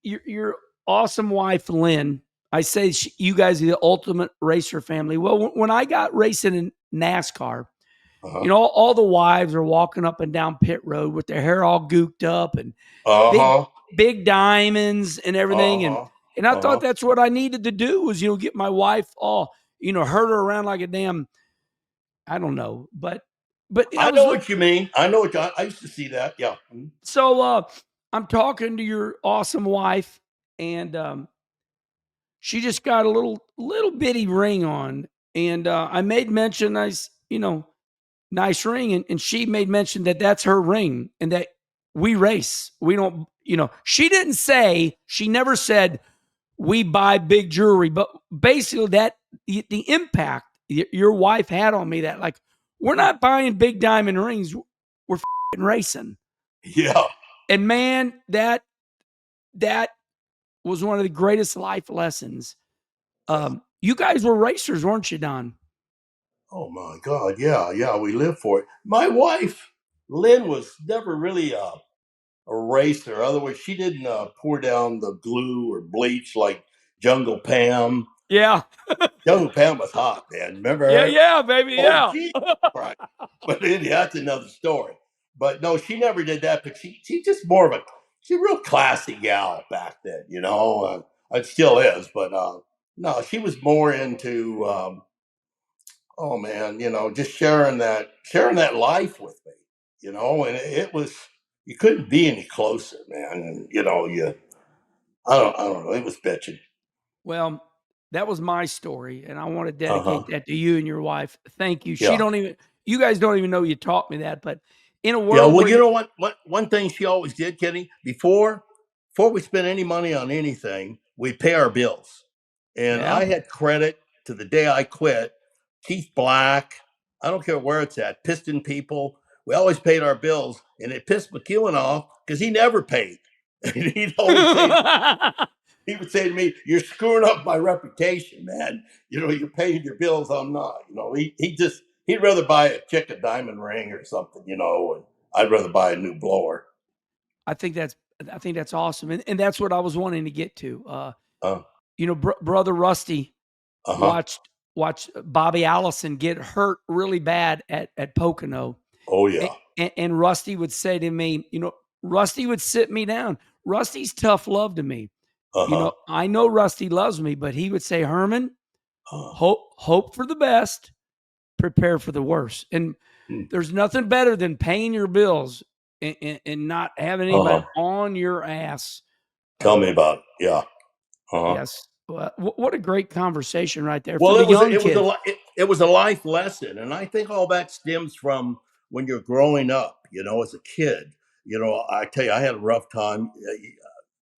your awesome wife Lynn, I say you guys are the ultimate racer family. Well, when I got racing in NASCAR, you know, all the wives are walking up and down pit road with their hair all gooked up and big diamonds and everything. And I thought that's what I needed to do was, you know, get my wife all, you know, herd her around like a damn, I don't know, but
I know what you mean. I know I used to see that. Yeah.
So I'm talking to your awesome wife, and she just got a little bitty ring on, and I made mention, you know, nice ring, and she made mention that that's her ring, and that we race. We don't, you know. She didn't say. She never said we buy big jewelry, but basically that the impact your wife had on me, that like we're not buying big diamond rings, we're racing.
Yeah.
And man, that was one of the greatest life lessons. You guys were racers, weren't you, Don?
Oh my God. Yeah. Yeah. We lived for it. My wife, Lynn, was never really a racer. Otherwise, she didn't pour down the glue or bleach like Jungle Pam.
Yeah.
Jungle Pam was hot, man. Remember
Yeah,
her?
yeah, baby.
Oh,
Yeah.
gee. Right. But that's another story. But no, she never did that. But she just more of she's a real classy gal back then, you know. It still is, but no, she was more into oh man, you know, just sharing that life with me, you know, and it was you couldn't be any closer, man. And you know, I don't know, it was bitching.
Well, that was my story, and I want to
Uh huh.
dedicate that to you and your wife. Thank you.
Yeah.
You guys don't even know you taught me that, but in a
Yeah,
world
well,
where
you know what? One thing she always did, Kenny, before we spent any money on anything, we pay our bills. And
yeah.
I had credit to the day I quit. Keith Black, I don't care where it's at, Piston people, we always paid our bills, and it pissed McEwen off because he never paid. And he'd always say, he would say to me, "You're screwing up my reputation, man. You know, you're paying your bills. I'm not." You know, he'd rather buy a chick a diamond ring or something. You know, and I'd rather buy a new blower.
I think that's awesome, and that's what I was wanting to get to.
Uh
You know, brother Rusty
huh.
watched Bobby Allison get hurt really bad at Pocono.
Oh yeah.
And Rusty would say to me, you know, Rusty would sit me down. Rusty's tough love to me.
Uh
You
huh.
know, I know Rusty loves me, but he would say, Herman,
Uh,
hope for the best, prepare for the worst. And there's nothing better than paying your bills and not having anybody
huh.
on your ass.
Tell me about it. Yeah. Uh huh.
Yes. Well, what a great conversation right there for
Well,
the young
it was
kids.
it was a life lesson, and I think all that stems from when you're growing up. You know, as a kid. You know, I tell you, I had a rough time.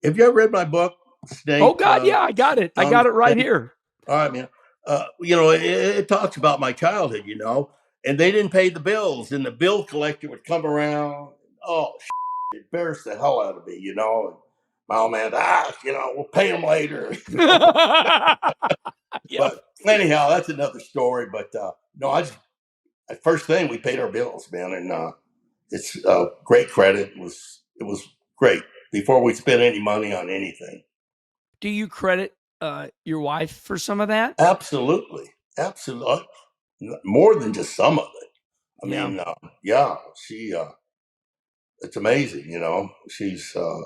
Have you ever read my book,
Oh
Snake?
God, yeah, I got it. I
Tom the
got it right
Snake?
here.
All right, man. You know, it talks about my childhood, you know, and they didn't pay the bills, and the bill collector would come around. Oh, it embarrassed the hell out of me, you know. And my old man, you know, we'll pay them later, you know.
Yep.
But anyhow, that's another story. But no, first thing we paid our bills, man, and it's great credit. It was great before we spent any money on anything.
Do you credit your wife for some of that?
Absolutely, absolutely, more than just some of it. I mean, yeah, she, it's amazing, she's a,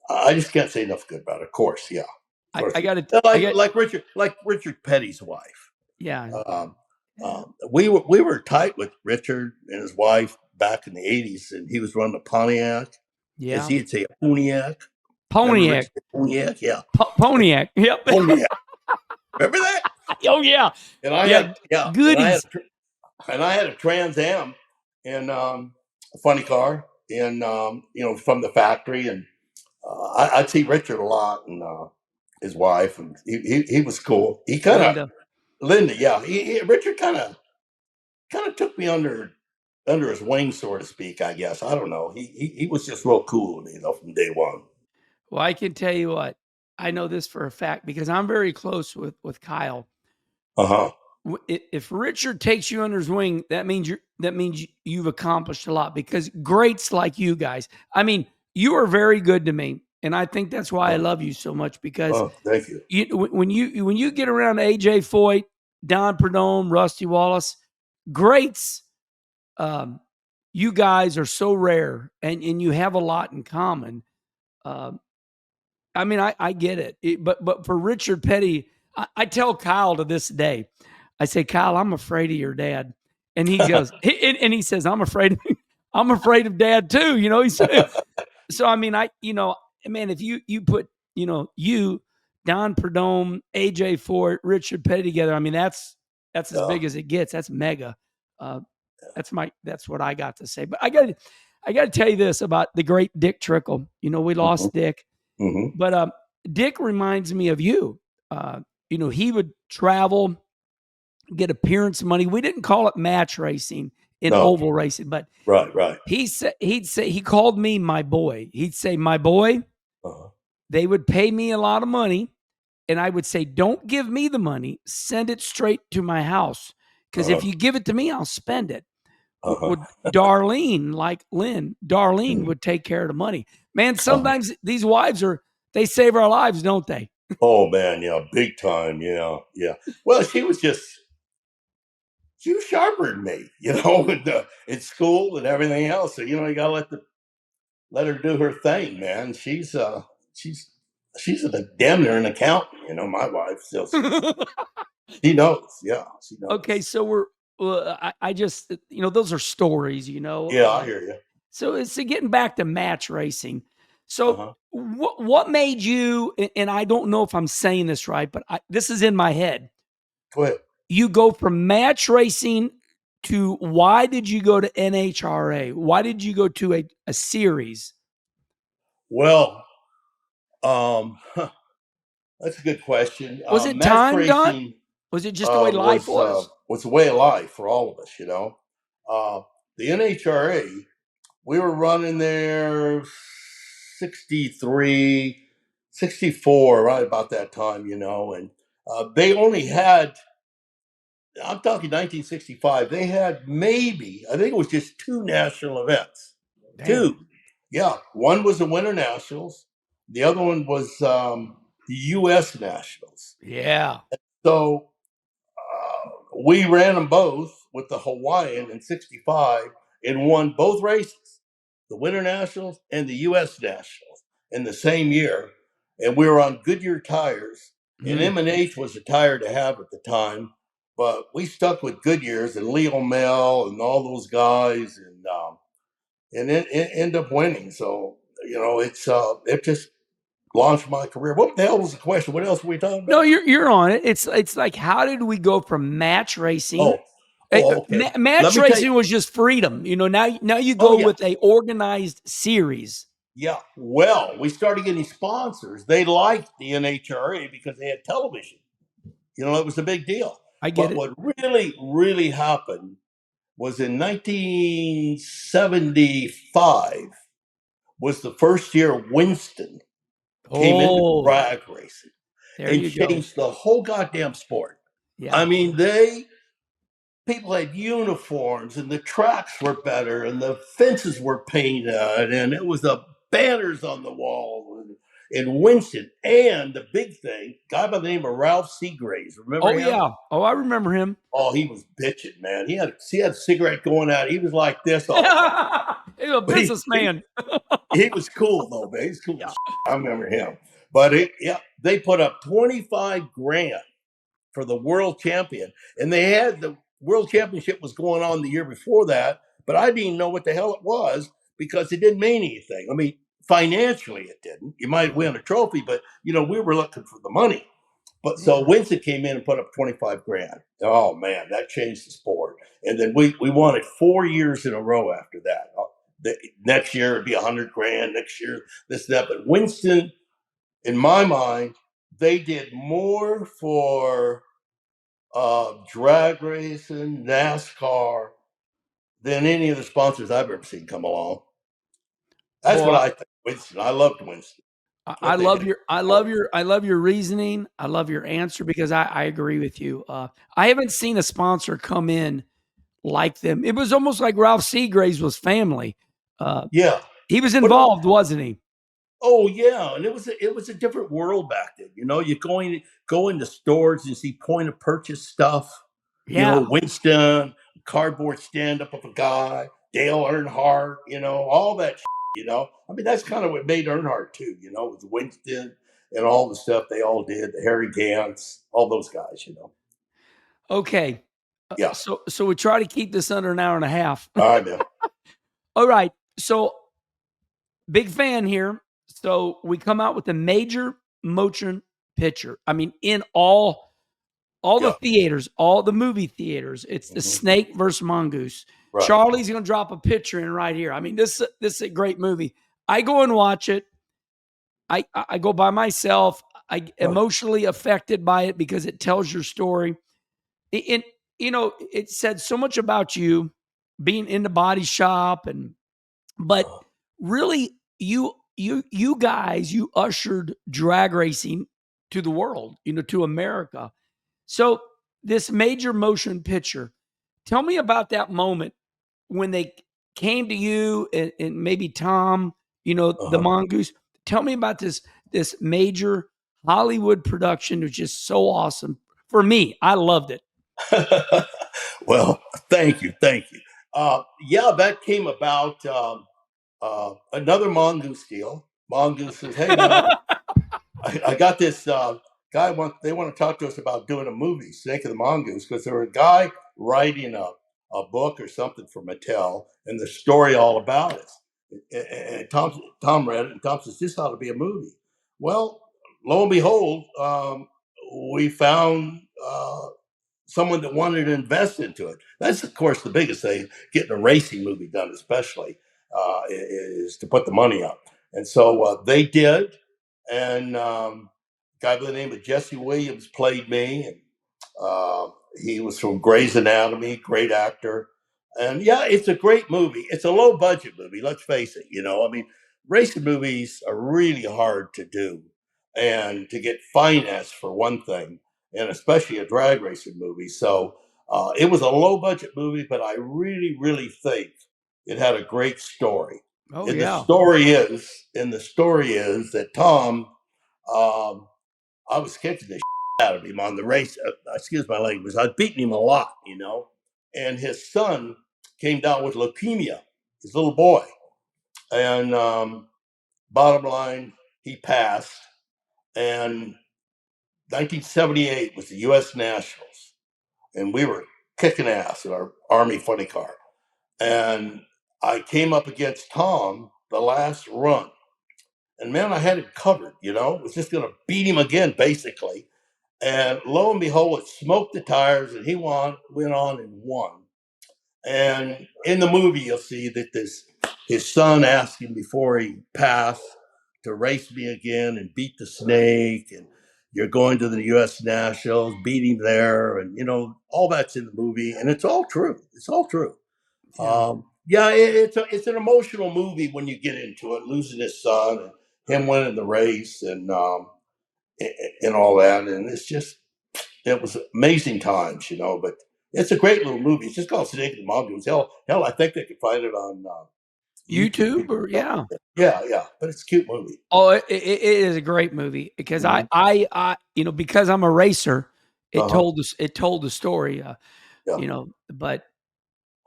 I just can't say enough good about her. Of course, yeah. Of course.
I got it.
Like Richard Petty's wife.
Yeah.
We were tight with Richard and his wife back in the 80s, and he was running a Pontiac. As
Yeah.
he'd say, a Pontiac. Remember
Pontiac.
Richard Pontiac? Yeah.
Pontiac. Yep.
Pontiac. Remember that?
Oh yeah.
And I
Yeah.
had
Goodies.
and I had a Trans Am and a funny car, and from the factory, and I'd see Richard a lot, and his wife, and he was cool. He kind of Linda, yeah. Richard kind of took me under his wing, so to speak. I guess I don't know. He was just real cool to me, from day one.
Well, I can tell you what, I know this for a fact because I'm very close with Kyle. If Richard takes you under his wing, that means you've accomplished a lot, because greats like you guys, I mean, you are very good to me, and I think that's why I love you so much, because
thank you.
When you get around AJ Foyt, Don Prudhomme, Rusty Wallace, greats, you guys are so rare, and you have a lot in common. I mean, I get it, but for Richard Petty, I tell Kyle to this day, I say, Kyle, I'm afraid of your dad, and he goes, and he says, I'm afraid of dad too. He said, so I mean, man, if you put you, Don Prudhomme, AJ Foyt, Richard Petty together, I mean, that's as big as it gets. That's mega. That's what I got to say. But I got to tell you this about the great Dick Trickle. We lost Dick.
Mm-hmm.
But Dick reminds me of you. He would travel, get appearance money. We didn't call it match racing in oval racing, but
right.
He called me my boy. He'd say, my boy. They would pay me a lot of money, and I would say, don't give me the money. Send it straight to my house, because if you give it to me, I'll spend it. Darlene, like Lynn, would take care of the money. Man, sometimes these wives they save our lives, don't they?
Oh man, yeah, big time, yeah. Well, she was sharper than me, in school and everything else. So you gotta let her do her thing, man. She's a damn near an accountant, my wife. So she knows, yeah, she knows.
Okay, so I just those are stories,
Yeah, I hear you.
So it's getting back to match racing. So what made you, and I don't know if I'm saying this right, but this is in my head.
Go ahead.
You go from match racing to, why did you go to NHRA? Why did you go to a series?
Well, that's a good question.
Was it
match
time,
racing,
Don? Was it just the way life was?
Was the way of life for all of us, the NHRA, we were running there 63, 64, right about that time, and they only had, I'm talking 1965, they had maybe, I think it was just 2 national events.
Damn.
2. Yeah. One was the Winter Nationals. The other one was the U.S. Nationals.
Yeah.
So we ran them both with the Hawaiian in 65 and won both races, the Winter Nationals and the U.S. Nationals, in the same year. And we were on Goodyear tires. And M&H was a tire to have at the time. But we stuck with Goodyear's and Leo Mel and all those guys, and it ended up winning. So, it just launched my career. What the hell was the question? What else were we talking about?
No, you're on it. It's like, how did we go from match racing?
Okay.
Match racing was just freedom. Now you go with a organized series.
Yeah. Well, we started getting sponsors. They liked the NHRA because they had television. It was a big deal.
I get it.
What really, really happened was in 1975 was the first year Winston came into drag racing and changed the whole goddamn sport. Yeah. I mean, people had uniforms, and the tracks were better, and the fences were painted, and it was the banners on the wall. in Winston. And the big thing, guy by the name of Ralph Seagraves. Remember
Oh,
him?
yeah. Oh, I remember him.
Oh, he was bitching, man. He had a cigarette going out. He was like this all the time.
He's a
But
businessman.
he was cool though, man. He's cool
Yeah.
as shit. I remember him. But they put up 25 grand for the world champion. And they had the world championship was going on the year before that, but I didn't even know what the hell it was because it didn't mean anything. I mean, financially it didn't. You might win a trophy, but we were looking for the money. But so Winston came in and put up 25 grand. Oh man, that changed the sport. And then we won it 4 years in a row after that. Next year it'd be 100 grand. Next year this and that. But Winston, in my mind, they did more for drag racing, NASCAR than any of the sponsors I've ever seen come along. That's what
Boy,
I think. Winston, I loved Winston.
I
What they
love
did.
your reasoning. I love your answer because I agree with you. I haven't seen a sponsor come in like them. It was almost like Ralph Seagraves was family.
Yeah,
He was
but
involved, wasn't he?
oh yeah, and it was a different world back then. You go into stores and see point of purchase stuff.
Yeah.
Winston, cardboard stand up of a guy, Dale Earnhardt. All that. I mean that's kind of what made Earnhardt too. With Winston and all the stuff they all did, the Harry Gants, all those guys.
Okay.
Yeah.
So we try to keep this under an hour and a half.
All right, man.
All right. So big fan here. So we come out with a major motion picture. I mean, in all the
Yeah.
theaters, all the movie theaters, it's the Snake versus Mongoose.
Right.
Charlie's gonna drop a picture in right here. I mean, this is a great movie. I go and watch it. I go by myself. I emotionally affected by it because it tells your story. It said so much about you being in the body shop but really you guys, you ushered drag racing to the world, to America. So this major motion picture, tell me about that moment when they came to you and maybe Tom, the Mongoose. Tell me about this major Hollywood production. It was just so awesome. For me, I loved it.
Well, thank you. Yeah, that came about another Mongoose deal. Mongoose says, "Hey, man, I got this guy. They want to talk to us about doing a movie, Snake of the Mongoose, because there was a guy writing a book or something for Mattel, and the story all about it." And Tom read it, and Tom says, "This ought to be a movie." Well, lo and behold, we found someone that wanted to invest into it. That's, of course, the biggest thing, getting a racing movie done, especially, is to put the money up. And so they did. And a guy by the name of Jesse Williams played me. And he was from Grey's Anatomy, great actor. And yeah, it's a great movie. It's a low budget movie, let's face it. I mean, racing movies are really hard to do and to get financed for one thing, and especially a drag racing movie. So it was a low budget movie, but I really, really think it had a great story.
Oh,
And
yeah.
the story is that Tom, I was kicking the shit out of him on the race. Excuse my language. I was beating him a lot, and his son came down with leukemia, his little boy. And bottom line, he passed. And 1978 was the U.S. Nationals, and we were kicking ass in our Army funny car. And I came up against Tom the last run, and man, I had it covered. Was just going to beat him again, basically. And lo and behold, it smoked the tires, and he went on and won. And in the movie, you'll see that his son asked him before he passed to race me again and beat the snake, and you're going to the U.S. Nationals, beat him there, and all that's in the movie, and it's all true. It's all true.
Yeah.
Yeah, it's an emotional movie when you get into it, losing his son and him winning the race, and all that, and it was amazing times, But it's a great little movie. It's just called Snake and the Mongoose. Hell, I think they could find it on
YouTube or yeah.
Yeah. But it's a cute movie.
Oh, it is a great movie because I because I'm a racer,
Uh-huh.
it told the story.
Yeah.
But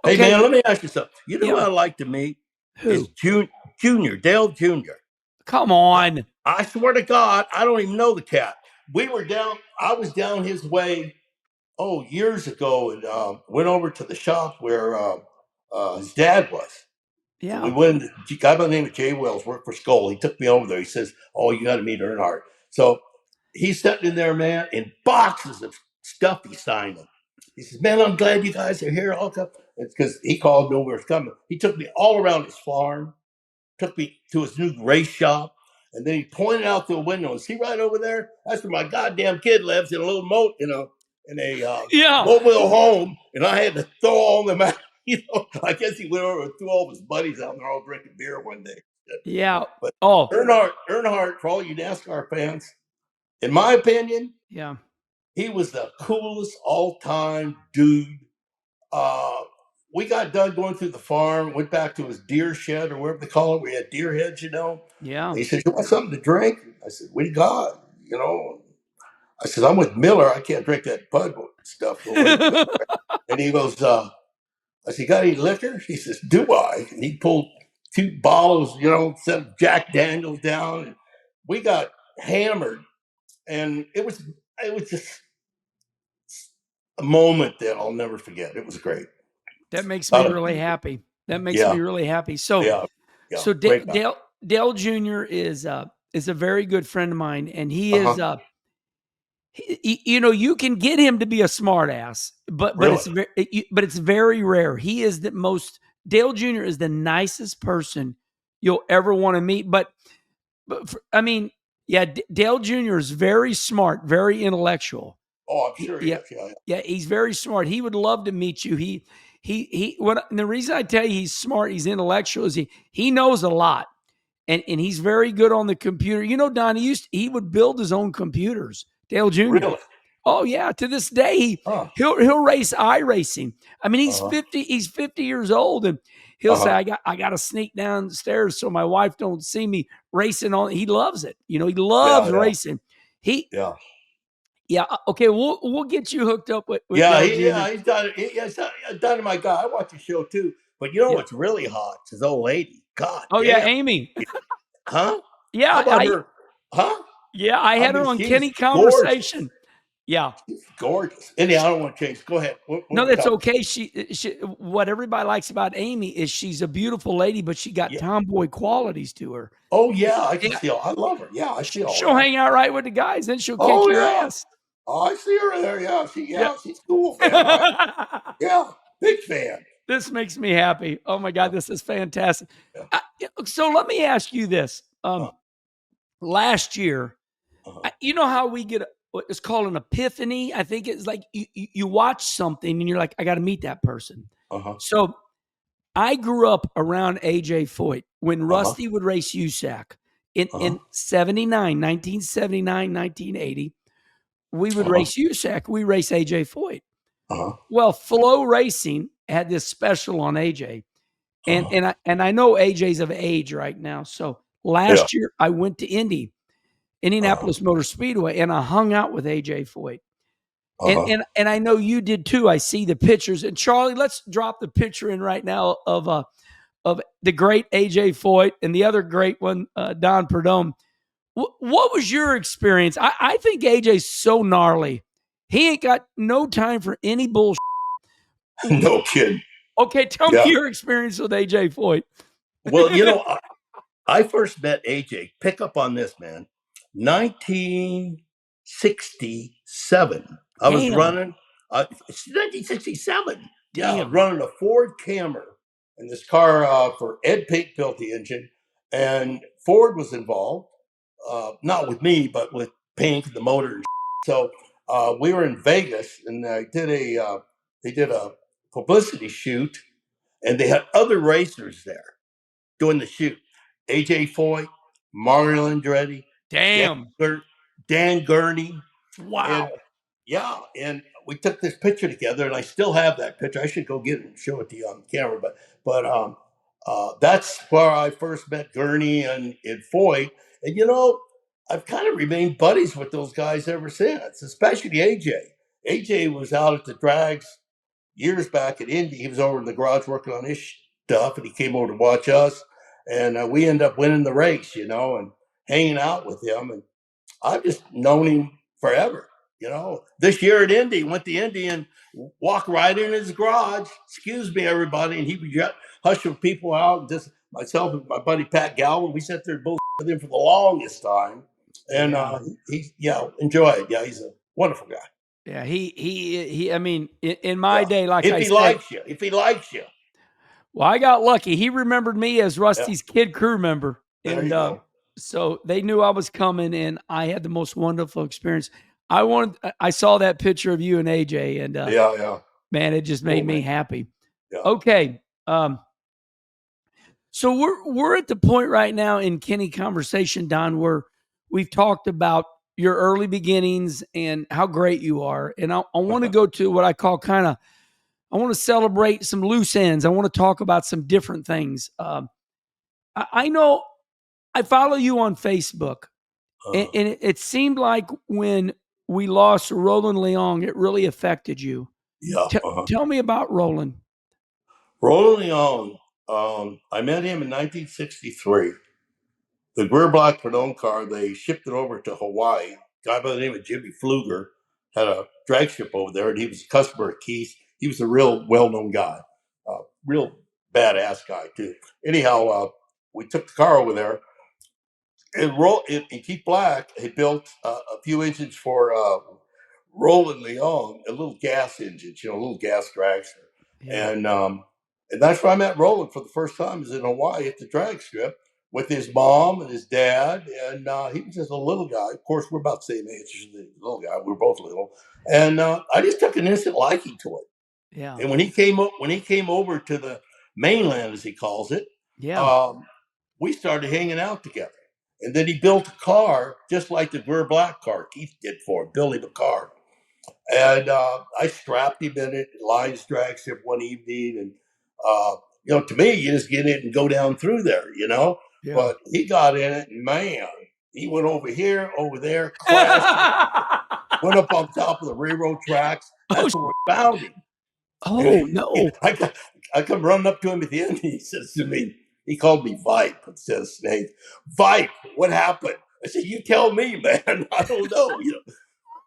Hey
okay,
man, let me ask you something. You know who
yeah.
I like to meet is
Who?
Junior, Dale Junior.
Come
I,
on.
I swear to God, I don't even know the cat. I was down his way, years ago, and went over to the shop where his dad was. And we
Yeah.
went, a guy by the name of Jay Wells worked for Skoll. He took me over there. He says, "Oh, you got to meet Earnhardt." So he's sitting in there, man, in boxes of stuff he signed him. He says, "Man, I'm glad you guys are here." I'll come. It's because he called, know where it's coming. He took me all around his farm, took me to his new race shop, and then he pointed out the window. See right over there? That's where my goddamn kid lives in a little moat, in a
Yeah.
mobile home. And I had to throw all them out. I guess he went over and threw all his buddies out, and they're all drinking beer one day.
Yeah.
But
Oh,
Earnhardt, for all you NASCAR fans, in my opinion,
yeah.
he was the coolest all-time dude. Uh, we got done going through the farm, went back to his deer shed or whatever they call it. We had deer heads,
Yeah.
And he said, "You want something to drink?" I said, "What do you got?" I said, "I'm with Miller. I can't drink that Bud stuff." And he goes, I said, "Got any liquor?" He says, "Do I?" And he pulled two bottles, set Jack Daniels down. And we got hammered. And it was just a moment that I'll never forget. It was great.
That makes me
Lot of
really
people.
happy. That makes me
Yeah,
really happy. So
yeah, yeah.
so
Great guy.
Dale Jr. is a very good friend of mine, and he
Uh-huh.
is you can get him to be a smartass,
Really?
but it's very rare. He is the most Dale Jr. is the nicest person you'll ever want to meet. I mean, yeah, Dale Jr. is very smart, very intellectual.
Oh, I'm sure he
Yeah,
is. Yeah,
yeah, he's very smart. He would love to meet you. And the reason I tell you he's smart, he's intellectual, is he knows a lot. And he's very good on the computer. Don, he would build his own computers. Dale Jr.
really?
Oh yeah, to this day
Huh.
he'll race iRacing. I mean,
Uh-huh.
he's 50 years old, and he'll say,
Uh-huh.
I got to sneak downstairs so my wife don't see me racing on. He loves it. He
Yeah,
loves
yeah,
racing. He
yeah.
Yeah, okay, we'll get you hooked up with
Yeah,
Dale Jr.
he's done. He's done my guy. I watch the show too. But you know
Yeah.
what's really hot? It's his old lady. God
Oh yeah,
damn.
Amy.
Huh? How
Yeah,
about her? Huh?
I
I
had her
mean,
on
she's
Kenny
gorgeous.
Conversation. Yeah.
She's gorgeous. Anyhow, I don't want to change. Go ahead.
No,
What
that's
topic?
okay. She what everybody likes about Amy is she's a beautiful lady, but she got
Yeah.
tomboy qualities to her.
Oh yeah, I can
Yeah,
see. I love her. Yeah, I see all
she'll
that.
hang out right with the guys, then she'll kick
Oh
your
yeah.
ass.
Oh, I see her there. Yeah,
Yeah.
she's cool, man. Yeah, big fan.
This makes me happy. Oh my
Yeah,
God, this is fantastic.
yeah.
So let me ask you this.
Uh,
Last year,
uh-huh,
you know how we get what is called an epiphany? I think it's like you watch something and you're like, I got to meet that person.
uh-huh,
So I grew up around AJ Foyt when
uh-huh,
Rusty would race USAC
uh-huh,
in 79, 1979, 1980. We would
uh-huh,
race USAC. We race AJ Foyt.
uh-huh,
Well, Flow Racing had this special on AJ. And
uh-huh.
I know AJ's of age right now. So
Yeah.
last year I went to
Uh-huh,
Indianapolis Motor Speedway, and I hung out with AJ Foyt. And
uh-huh.
and and I know you did too. I see the pictures. And Charlie, let's drop the picture in right now of the great AJ Foyt and the other great one, Don Prudhomme. What was your experience? I think AJ's so gnarly. He ain't got no time for any bullshit.
No kidding.
Okay, tell me
Yeah.
your experience with AJ Foyt.
Well, I first met AJ. Pick up on this, man. 1967. I was
Damn,
running. It's 1967. Yeah, I was
damn,
running a Ford Camry, and this car for Ed Pate built the engine, and Ford was involved. Not with me, but with Pink, the motor. And so we were in Vegas, and they did a publicity shoot, and they had other racers there doing the shoot. AJ Foyt, Mario Andretti, Dan,
damn.
Dan Gurney, and
Wow.
yeah, and we took this picture together, and I still have that picture. I should go get it and show it to you on camera, but That's where I first met Gurney and Foyt. And, I've kind of remained buddies with those guys ever since, especially AJ. AJ was out at the drags years back at Indy. He was over in the garage working on his stuff, and he came over to watch us. And we ended up winning the race, and hanging out with him. And I've just known him forever. This year at Indy, went to Indy and walked right in his garage. Excuse me, everybody. And he was hushing people out. Just myself and my buddy Pat Galvin, we sat there both with him for the longest time. And he enjoyed. Yeah, he's a wonderful guy.
Yeah, he. I mean, in my day, like
if
I
he
said,
likes you.
Well, I got lucky. He remembered me as Rusty's kid crew member,
There you go.
So they knew I was coming, and I had the most wonderful experience. I saw that picture of you and AJ, and man, it just made me happy.
Yeah.
Okay, so we're at the point right now in Kenny conversation, Don, where we've talked about your early beginnings and how great you are, and I want to go to what I call I want to celebrate some loose ends. I want to talk about some different things. I know I follow you on Facebook, and it seemed like when we lost Roland Leong, it really affected you.
Yeah.
Tell me about Roland.
Roland Leong, I met him in 1963. The Burbank Prudhomme car, they shipped it over to Hawaii. A guy by the name of Jimmy Pfluger had a drag strip over there, and he was a customer at Keith. He was a real well-known guy, real badass guy, too. Anyhow, we took the car over there. And Keith Black had built a few engines for Roland Leong, a little gas engine, a little gas dragster. Yeah. And that's where I met Roland for the first time. He was in Hawaii at the drag strip with his mom and his dad. And he was just a little guy. Of course, we're about the same age as the little guy. We were both little. And I just took an instant liking to it.
Yeah.
And when he came over to the mainland, as he calls it, we started hanging out together. And then he built a car just like the Burr Black car Keith did for him, built him a car. And I strapped him in it, Lions drag strip one evening. And, to me, you just get in and go down through there, Yeah. But he got in it, and man, he went over here, over there, crashed, went up on top of the railroad tracks. That's where we found him.
Oh, no.
I come running up to him at the end, and he says to me, he called me Vipe instead of Snake. Vipe, what happened? I said, you tell me, man. I don't know.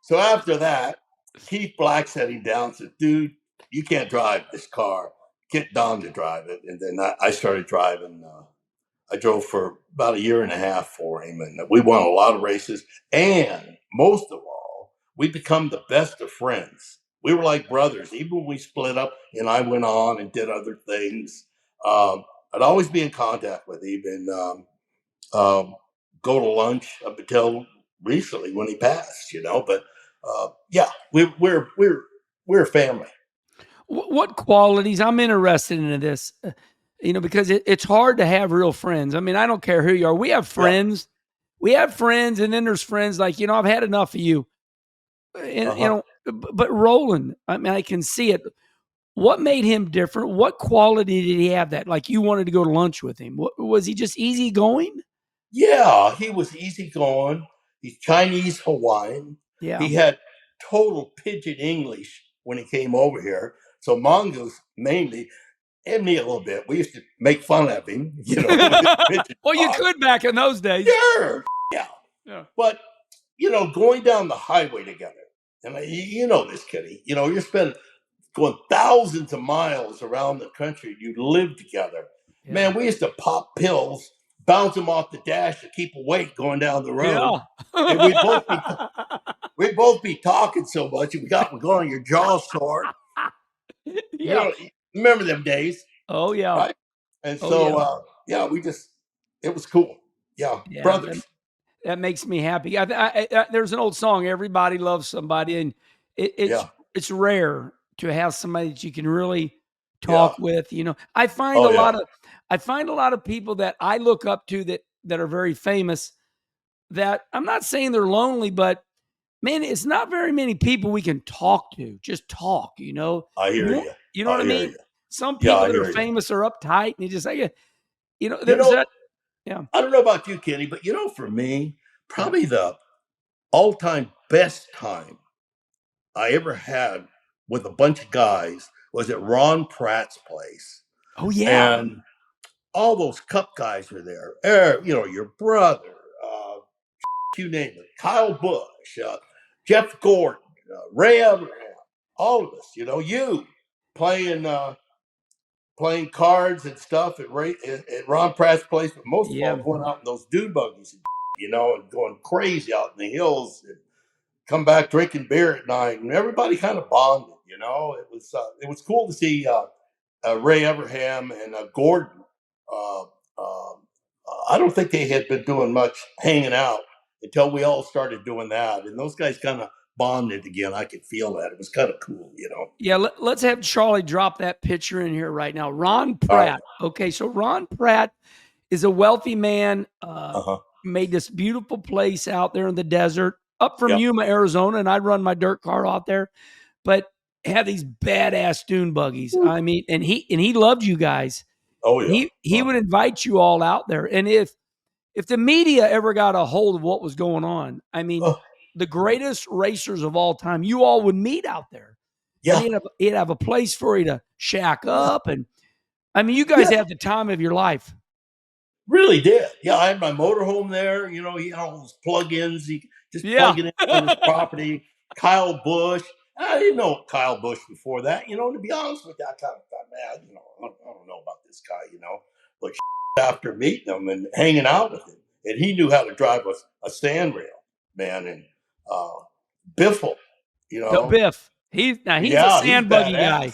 So after that, Keith Black set him down and said, dude, you can't drive this car. Get Don to drive it. And then I started driving. I drove for about a year and a half for him. And we won a lot of races. And most of all, we become the best of friends. We were like brothers. Even when we split up and I went on and did other things, I'd always be in contact with him and go to lunch up until recently when he passed, But we're a family.
What qualities? I'm interested in this, because it's hard to have real friends. I mean, I don't care who you are. We have friends. We have friends, and then there's friends like, I've had enough of you. And, but Roland, I mean, I can see it. What made him different? What quality did he have that, like, you wanted to go to lunch with him? Was he just easygoing?
Yeah, he was easygoing. He's Chinese Hawaiian.
Yeah.
He had total pidgin English when he came over here. So Mongoose mainly, and me a little bit. We used to make fun of him,
Well, you could back in those days.
Sure. Yeah. But, going down the highway together, and you know this, Kenny, you're going thousands of miles around the country. You live together. Yeah. Man, we used to pop pills, bounce them off the dash to keep awake going down the road. Yeah. And we'd both be talking so much, and we're going, your jaw sore.
Yeah.
Remember them days?
Oh, yeah.
Right? And so, it was cool. Yeah. Brothers.
That makes me happy. There's an old song, everybody loves somebody, and it's rare to have somebody that you can really talk with. I find a lot of people that I look up to that are very famous, that I'm not saying they're lonely, but man, it's not very many people we can talk to. Just talk,
I hear you.
You know what I mean? some
Yeah,
people
I
that are
hear you.
famous are uptight, and you just say,
You
there's
know,
that. Yeah.
I don't know about you, Kenny, but for me, probably the all-time best time I ever had with a bunch of guys was at Ron Pratt's place.
Oh yeah.
And all those cup guys were there. Your brother, you name it, Kyle Busch, Jeff Gordon, Ray Abraham, all of us, you playing playing cards and stuff at Ron Pratt's place, but most of all
Yeah.
going out in those dune buggies, and going crazy out in the hills and come back drinking beer at night, and everybody kind of bonded. It was cool to see Ray Abraham and Gordon. Uh, um, I don't think they had been doing much hanging out until we all started doing that, and those guys kind of bonded again. I could feel that. It was kind of cool.
Yeah, let's have Charlie drop that picture in here right now. Ron
All right.
Pratt. Okay, so Ron Pratt is a wealthy man,
Uh huh.
made this beautiful place out there in the desert, up from
Yeah.
Yuma, Arizona, and I'd run my dirt car out there, but had these badass dune buggies. I mean, and he loved you guys.
Oh yeah.
He would invite you all out there, and if the media ever got a hold of what was going on, I mean,
Oh,
the greatest racers of all time, you all would meet out there, and
yeah.
he'd have a place for you to shack up, and I mean, you guys
Yeah.
had the time of your life.
Really did. Yeah, I had my motorhome there. He had all those plug-ins. He just
Yeah.
plug it in on his property. Kyle Busch. I didn't know Kyle Busch before that. To be honest with you, I kind of thought, man, I don't know about this guy. But after meeting him and hanging out with him, and he knew how to drive a sand rail, man, and uh, Biffle, you
The
know,
Biff. He's a
yeah, he's
sand buggy
badass.
guy.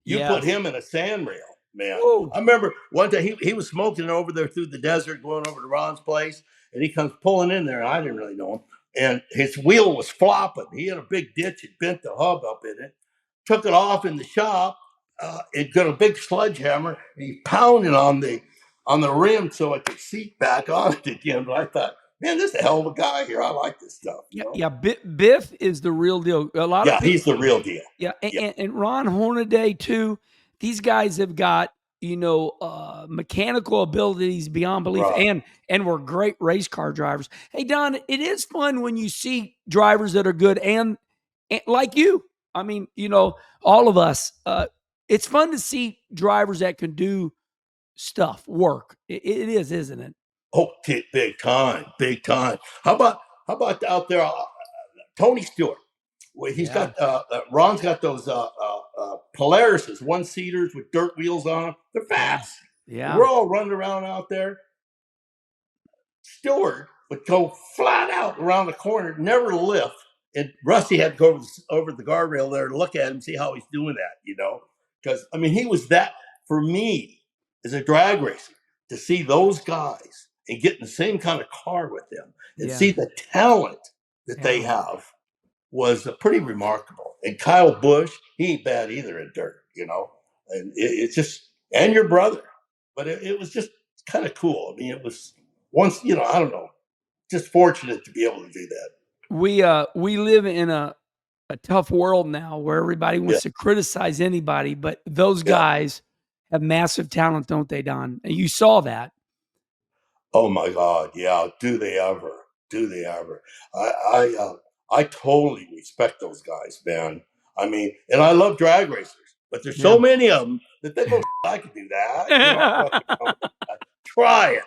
You put
Yes.
him in a sand rail, man.
Woo.
I remember one day he was smoking over there through the desert, going over to Ron's place, and he comes pulling in there, and I didn't really know him. And his wheel was flopping. He had a big ditch, it bent the hub up in it, took it off in the shop, it got a big sledgehammer, and he pounded on the rim so it could seat back on it again. But I thought, man, this is a hell of a guy here. I like this stuff.
Yeah. Biff is the real deal. A lot of
Yeah,
people.
he's the real deal.
Yeah,
Yeah,
and Ron Hornaday too. These guys have got mechanical abilities beyond belief,
right.
and were great race car drivers. Hey Don, it is fun when you see drivers that are good and like you. I mean, all of us. It's fun to see drivers that can do stuff, work. It is, isn't it?
Oh, big time, big time. How about out there, Tony Stewart? Well, he's
Yeah,
got Ron's got those Polarises, one seaters with dirt wheels on them. They're
yeah,
fast. And
yeah,
we're all running around out there. Stewart would go flat out around the corner, never lift. And Rusty had to go over the guardrail there to look at him, see how he's doing that. Because he was that for me as a drag racer to see those guys and get in the same kind of car with them and
yeah,
see the talent that they
yeah.
have was pretty remarkable. And Kyle Busch, he ain't bad either in dirt. And it's just, and your brother. But it was just kind of cool. It was once, I don't know, just fortunate to be able to do that.
We live in a tough world now where everybody
Yeah.
wants to criticize anybody, but those
Yeah.
guys have massive talent, don't they, Don? And you saw that.
Oh my God. Yeah. Do they ever? Do they ever? I totally respect those guys, man. And I love drag racers, but there's so
Yeah.
many of them that they go, I could do that. Try it.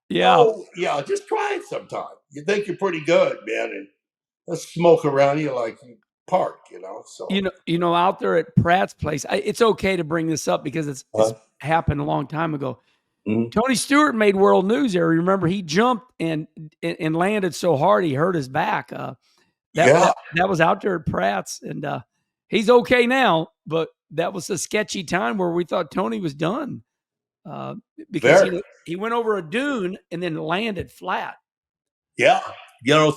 Yeah.
Oh, yeah, just try it sometime. You think you're pretty good, man, and let's smoke around you like you park. So,
Out there at Pratt's place, it's okay to bring this up because it's happened a long time ago.
mhm.
Tony Stewart made world news there. Remember, he jumped and landed so hard he hurt his back.
Yeah,
That was out there at Pratt's, and he's okay now. But that was a sketchy time where we thought Tony was done because
very.
he went over a dune and then landed flat.
Yeah.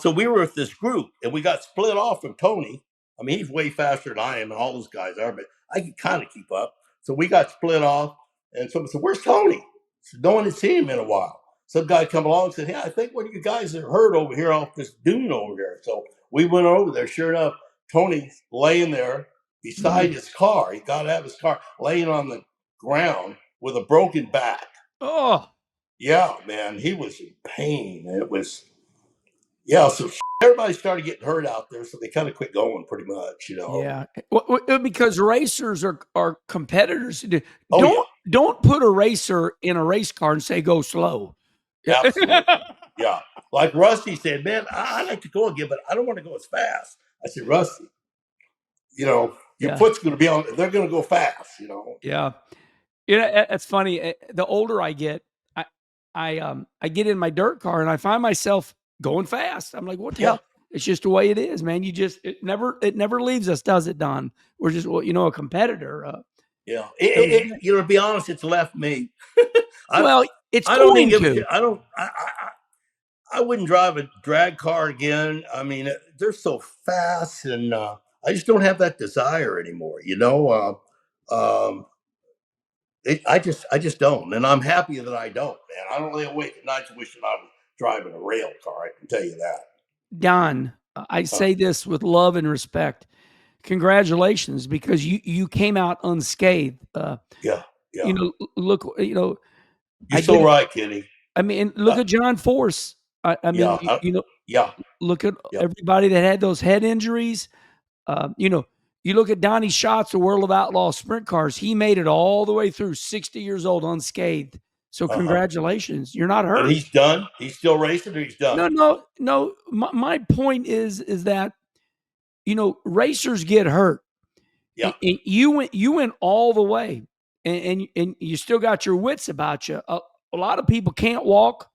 So we were with this group and we got split off from Tony. He's way faster than I am and all those guys are, but I can kind of keep up. So we got split off and someone said, "Where's Tony?" So no one had seen him in a while. Some guy come along and said, "Hey, I think one of you guys are hurt over here off this dune over there." So we went over there. Sure enough, Tony's laying there beside his car. He got out of his car, laying on ground with a broken back.
Oh,
Yeah, man, he was in pain. It was, yeah. So everybody started getting hurt out there, so they kind of quit going pretty much, you know.
yeah. Because racers are competitors.
Oh yeah,
Don't put a racer in a race car and say go slow.
absolutely. Yeah. Like Rusty said, man, I like to go again, but I don't want to go as fast. I said, Rusty, you know, your
Yeah.
foot's going to be on, they're going to go fast, you know.
Yeah. It's funny. The older I get, I get in my dirt car and I find myself going fast. I'm like, what the
Yeah.
hell? It's just the way it is, man. It never leaves us, does it, Don? We're just, well, a competitor.
Yeah.
It-
To be honest, it's left me.
well, it's
I don't even
going
give a
to.
shit. I wouldn't drive a drag car again. I mean, they're so fast, and I just don't have that desire anymore. You know, I just don't, and I'm happy that I don't. Man, I don't lay awake at nights wishing I was driving a rail car. I can tell you that.
Don, I say this with love and respect. Congratulations, because you came out unscathed.
Yeah, yeah.
Look,
You're
I
so
get it.
right, Kenny.
I mean, look at John Force. I mean,
Yeah, yeah,
look at
yeah.
everybody that had those head injuries. You look at Donnie Schatz, the World of Outlaw sprint cars. He made it all the way through, 60 years old, unscathed. So
Uh-huh.
congratulations. You're not
And
hurt.
he's done. He's still racing, or he's done.
No. My point is that racers get hurt.
Yeah.
And you went all the way, and you still got your wits about you. A lot of people can't walk,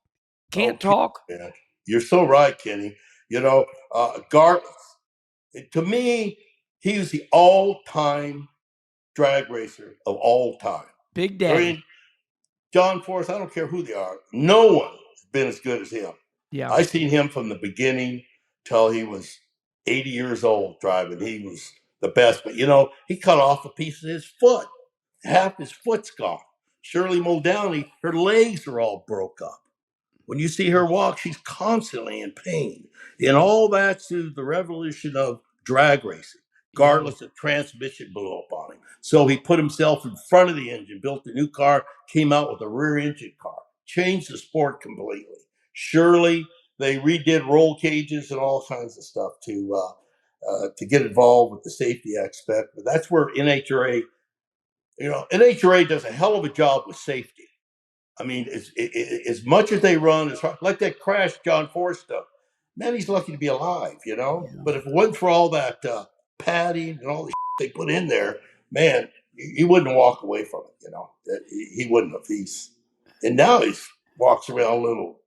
can't talk.
Man. You're so right, Kenny. You know, Gar. To me, he was the all-time drag racer of all time.
Big
I
Daddy.
mean, John Force, I don't care who they are. No one has been as good as him.
Yeah.
I seen him from the beginning till he was 80 years old driving. He was the best. But, he cut off a piece of his foot. Half his foot's gone. Shirley Muldowney, her legs are all broke up. When you see her walk, she's constantly in pain. And all that's to the revolution of drag racing. Regardless, the transmission blew up on him. So he put himself in front of the engine, built a new car, came out with a rear engine car, changed the sport completely. Surely they redid roll cages and all kinds of stuff to get involved with the safety aspect. But that's where NHRA, NHRA does a hell of a job with safety. I mean, as much as they run, as hard, like that crash John Force stuff, man, he's lucky to be alive,
Yeah.
But if it wasn't for all that padding and all the they put in there, man, he wouldn't walk away from it, He wouldn't have. And now he walks around a little,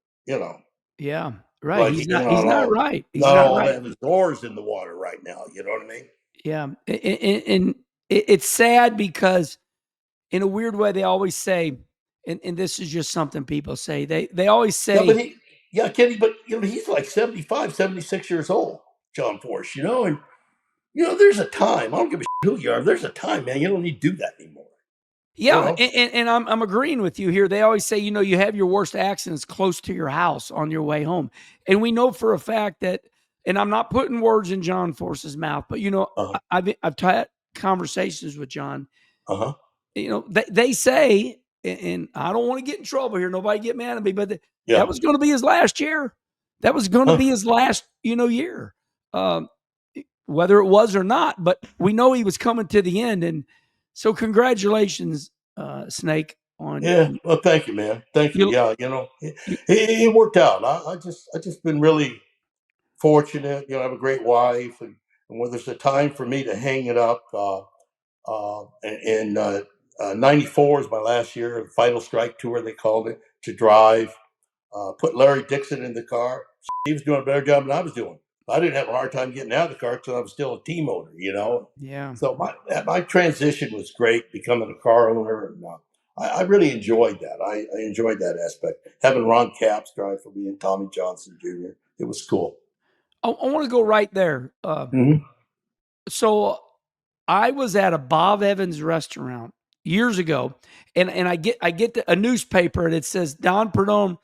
Yeah. Right.
like
He's not right. He's
not
not
all
right.
that his doors in the water right now. You know what I mean?
Yeah. And it's sad because in a weird way, they always say, and this is just something people say, they always say,
Kenny, but he's like 75, 76 years old, John Force, and there's a time. I don't give a shit who you are. There's a time, man. You don't need to do that anymore.
yeah, and I'm agreeing with you here. They always say, you have your worst accidents close to your house on your way home. And we know for a fact that, and I'm not putting words in John Force's mouth, but
Uh-huh.
I've had conversations with John.
Uh-huh.
They say, and I don't want to get in trouble here. Nobody get mad at me, but
Yeah.
that was going to be his last year. That was going to be his last, year. Whether it was or not, but we know he was coming to the end. And so congratulations, Snake, on.
Yeah. Well, thank you, man. Thank you. Yeah. It worked out. I just been really fortunate. I have a great wife, and when there's a time for me to hang it up, and 94 is my last year, Final Strike Tour, they called it, to drive. Put Larry Dixon in the car. He was doing a better job than I was doing. I didn't have a hard time getting out of the car because I was still a team owner,
Yeah.
So my transition was great, becoming a car owner, and I really enjoyed that. I enjoyed that aspect. Having Ron Capps drive for me and Tommy Johnson Jr., it was cool.
I want to go right there.
Mhm.
So I was at a Bob Evans restaurant years ago, and I get a newspaper and it says Don Prudhomme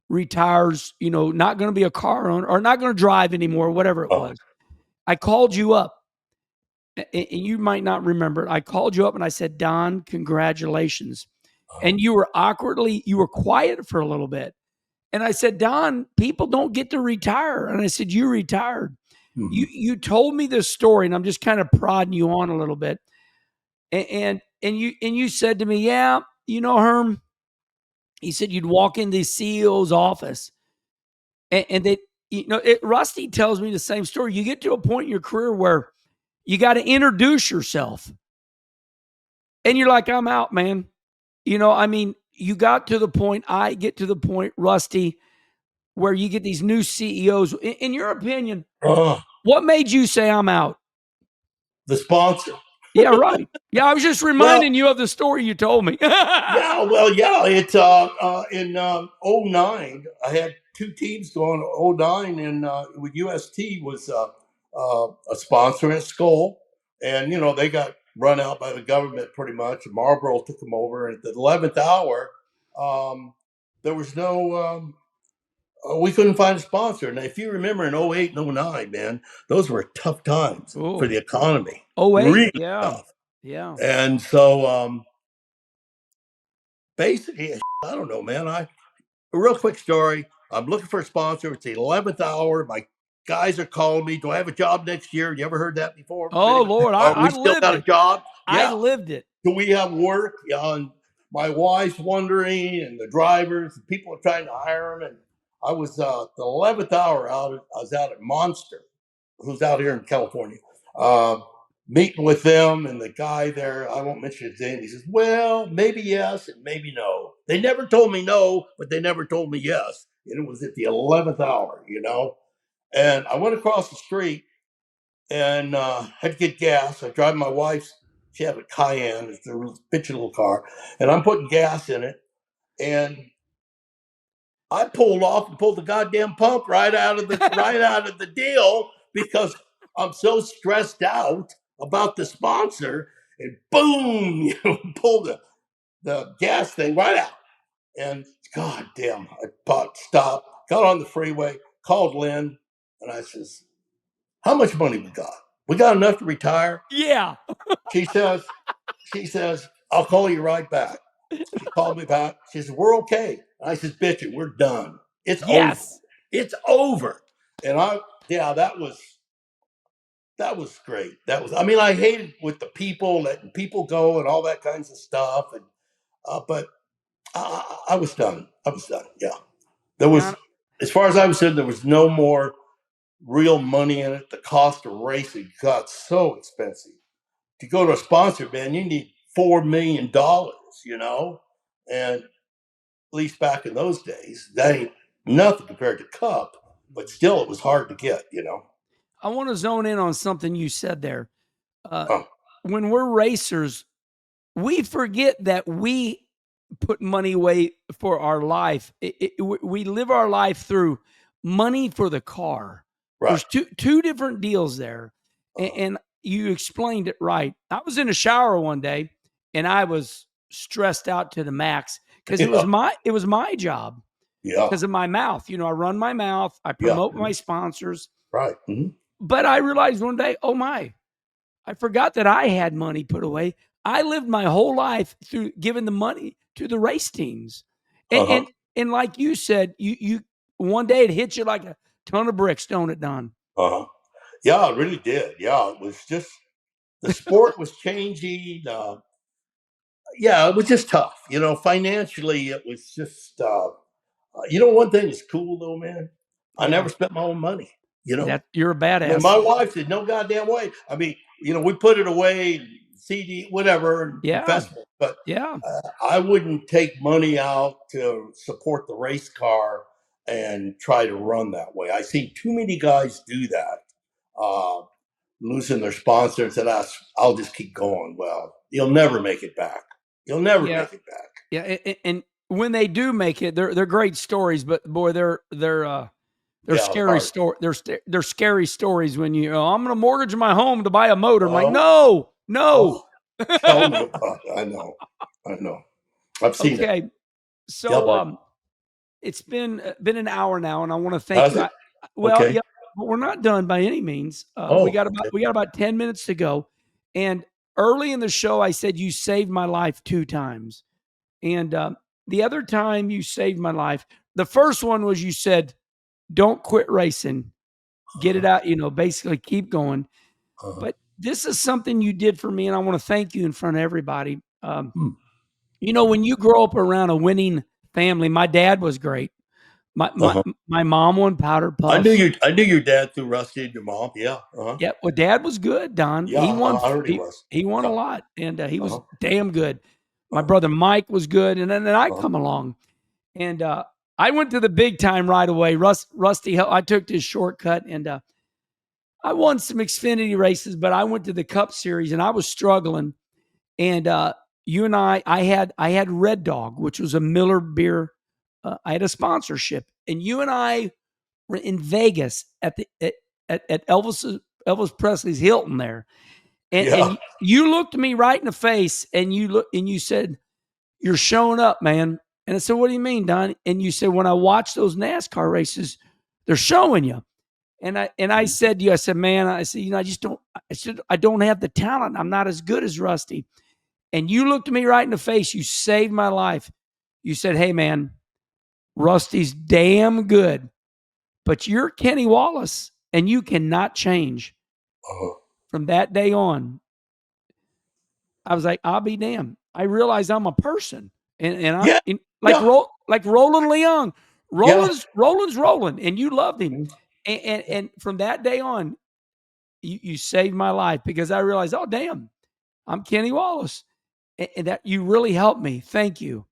retires, not going to be a car owner or not going to drive anymore, whatever it was. I called you up and you might not remember it. I called you up and I said, Don, congratulations. And you were quiet for a little bit. And I said, Don, people don't get to retire. And I said, you retired.
Mhm.
You told me this story, and I'm just kind of prodding you on a little bit. And you said to me, yeah, Herm, he said you'd walk in the CEO's office, and they, Rusty tells me the same story. You get to a point in your career where you got to introduce yourself, and you're like, I'm out, man. You got to the point. I get to the point, Rusty, where you get these new CEOs. In your opinion, what made you say I'm out?
The sponsor.
Yeah, right. Yeah, I was just
Well,
reminding you of the story you told me.
yeah. It's in '09. I had two teams going. '09 and with UST was a sponsor in Skull, and they got run out by the government pretty much. Marlboro took them over, and at the 11th hour, there was no. We couldn't find a sponsor, and if you remember in '08 and '09, man, those were tough times for the economy.
Oh, wait,
Really
yeah,
tough.
yeah.
And so basically, I don't know, man. A real quick story. I'm looking for a sponsor. It's the 11th hour. My guys are calling me. Do I have a job next year? You ever heard that before?
Oh, Lord, I
We still
lived
got a
it.
job?
I
Yeah.
lived it.
Do we have work? Yeah. And my wife's wondering, and the drivers, and people are trying to hire them. And I was the 11th hour out. I was out at Monster, who's out here in California. Meeting with them, and the guy there, I won't mention his name, he says, well, maybe yes and maybe no. They never told me no, but they never told me yes. And it was at the 11th hour, And I went across the street and had to get gas. I drive my wife's, she had a Cayenne, it's a bitchy little car, and I'm putting gas in it. And I pulled off and pulled the goddamn pump right out of the deal because I'm so stressed out about the sponsor, and boom, pulled the gas thing right out. And god damn, I stopped, got on the freeway, called Lynn, and I says, how much money we got? We got enough to retire?
Yeah.
She says, I'll call you right back. She called me back. She says, we're okay. I says, bitch it, we're done. It's over.
Yes.
It's over. And that was great. I hated with the people, letting people go and all that kinds of stuff. And but I was done. Yeah. There was, as far as I was concerned, there was no more real money in it. The cost of racing got so expensive. To go to a sponsor, man, you need $4 million, and at least back in those days, that ain't nothing compared to Cup, but still it was hard to get,
I want to zone in on something you said there. When we're racers, we forget that we put money away for our life. We live our life through money for the car.
Right.
There's two different deals there. And you explained it right. I was in a shower one day and I was stressed out to the max because it was my job.
Yeah.
Because of my mouth. I run my mouth. I promote my sponsors.
Right. Mm-hmm.
But I realized one day, oh my, I forgot that I had money put away. I lived my whole life through giving the money to the race teams. And like you said, you one day it hit you like a ton of bricks, don't it, Don?
Yeah, it really did. Yeah, it was just, the sport was changing. Yeah, it was just tough. Financially, it was just, one thing is cool though, man. I never spent my own money.
That you're a badass.
My wife said, no goddamn way. I mean, we put it away, CD, whatever, investment. But I wouldn't take money out to support the race car and try to run that way. I see too many guys do that, losing their sponsors, and I'll just keep going. Well, you'll never make it back. You'll never make it back.
Yeah, and when they do make it, they're great stories, but boy, they're scary story. They're scary stories when I'm going to mortgage my home to buy a motor. I'm like, no.
Tell me about it. I know. I've seen it.
Okay, so it's been an hour now, and I want to thank you. But we're not done by any means. We got about 10 minutes to go. And early in the show, I said, you saved my life 2 times. And the other time you saved my life, the first one was you said, don't quit racing, get it out, basically keep going.
Uh-huh.
But this is something you did for me, and I want to thank you in front of everybody.
Hmm.
When you grow up around a winning family, my dad was great. My my
Uh-huh.
my mom won powder
I knew
puffs.
you. I knew your dad through Rusty and your mom. Yeah. Uh-huh.
Yeah, well, dad was good, Don.
Yeah. I heard he was.
He won a
Yeah.
lot, and he was
Uh-huh.
damn good. My
Uh-huh.
brother Mike was good, and then I
Uh-huh.
come along, and I went to the big time right away. Rusty, I took this shortcut, and I won some Xfinity races, but I went to the Cup Series, and I was struggling. And you and I had Red Dog, which was a Miller beer. I had a sponsorship, and you and I were in Vegas at Elvis Presley's Hilton there,
Yeah.
and you looked me right in the face, and you said, "You're showing up, man." And I said, "What do you mean, Don?" And you said, "When I watch those NASCAR races, they're showing you." And I said to you, I said, "Man," I said, "I just don't." I said, "I don't have the talent. I'm not as good as Rusty." And you looked me right in the face. You saved my life. You said, "Hey, man, Rusty's damn good, but you're Kenny Wallace, and you cannot change."
Uh-huh.
From that day on, I was like, "I'll be damned." I realized I'm a person, and
Yeah. Yeah.
like Roland Leong.
Yeah.
Roland's Roland, and you loved him.
Mhm.
And from that day on, you saved my life because I realized, oh damn, I'm Kenny Wallace, and that you really helped me. Thank you.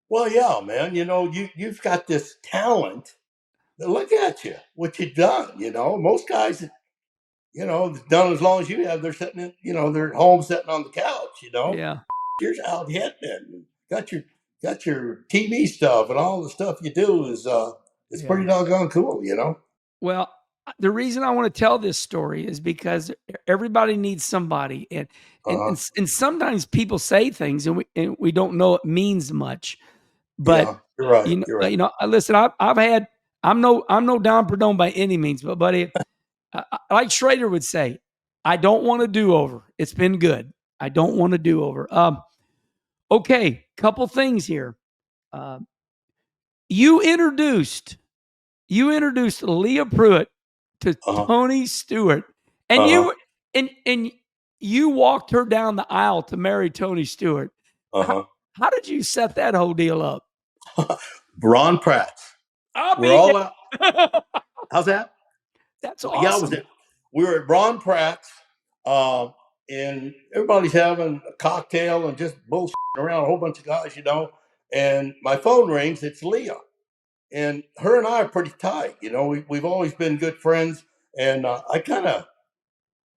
Well, yeah, man. You've got this talent. Look at you, what you've done. Most guys, done as long as you have. They're sitting in, they're home sitting on the couch.
Yeah,
You're out hitting it. And got your TV stuff and all the stuff you do is it's
yeah.
pretty doggone cool.
Well, the reason I want to tell this story is because everybody needs somebody, and and
Uh-huh.
and, and sometimes people say things, and we don't know it means much. But
Yeah, you're right. You're right.
listen, I'm no Don Perdome by any means, but buddy, like Schrader would say, I don't want a do over. It's been good. I don't want a do over. Okay, couple things here. Um, you introduced Leah Pruett to
Uh-huh.
Tony Stewart, and
Uh-huh.
you walked her down the aisle to marry Tony Stewart. How,
Uh-huh.
how did you set that whole deal up?
Ron Pratt.
I'll
We're
be
all out.
there.
How's that?
That's
Yeah, I was
awesome.
it. We were at Ron Pratt's, and everybody's having a cocktail and just bullshitting around, a whole bunch of guys. And my phone rings. It's Leah, and her and I are pretty tight. We've always been good friends, and I kind of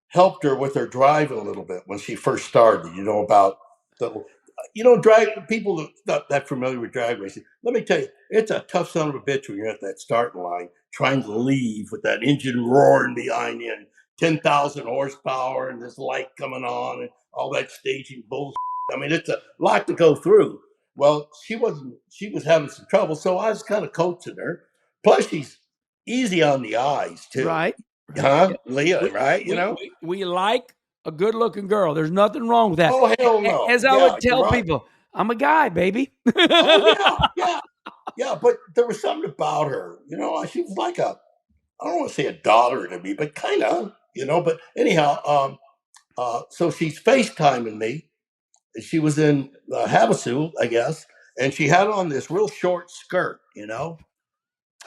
helped her with her driving a little bit when she first started. About the drag people that not that familiar with drag racing. Let me tell you, it's a tough son of a bitch when you're at that starting line trying to leave with that engine roaring behind you and 10,000 horsepower and this light coming on and all that staging bullshit. I mean, it's a lot to go through. Well, she wasn't. She was having some trouble, so I was kind of coaching her. Plus, she's easy on the eyes too,
Right. Right. Yeah.
huh, Leah?
We
Right?
we like a good looking girl. There's nothing wrong with that.
Oh hell no!
As I
Yeah,
would
you're
tell
right.
people, I'm a guy, baby.
Oh yeah, yeah, yeah. But there was something about her. She was like I don't want to say a daughter to me, but kind of. But anyhow, so she's FaceTiming me. She was in Havasu, I guess, and she had on this real short skirt.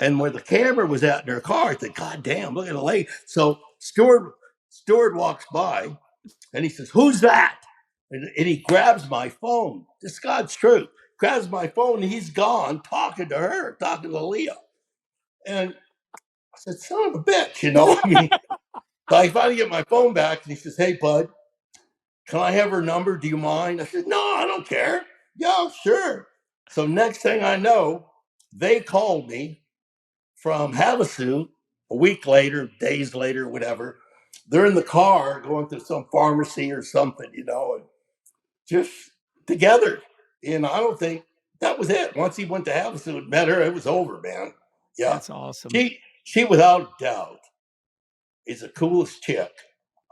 And where the camera was at in her car, I said, "God damn, look at the lady." So Stewart walks by, and he says, "Who's that?" And he grabs my phone. This is God's truth. Grabs my phone, and he's gone talking to her, talking to Leah. And I said, "Son of a bitch," I mean, so I finally get my phone back, and he says, "Hey, bud, can I have her number? Do you mind?" I said, "No, I don't care." "Yeah, sure." So next thing I know, they called me from Havasu a week later, days later, whatever. They're in the car going to some pharmacy or something, and just together. And I don't think that was it. Once he went to Havasu and met her, it was over, man. Yeah.
That's awesome.
She without doubt is the coolest chick.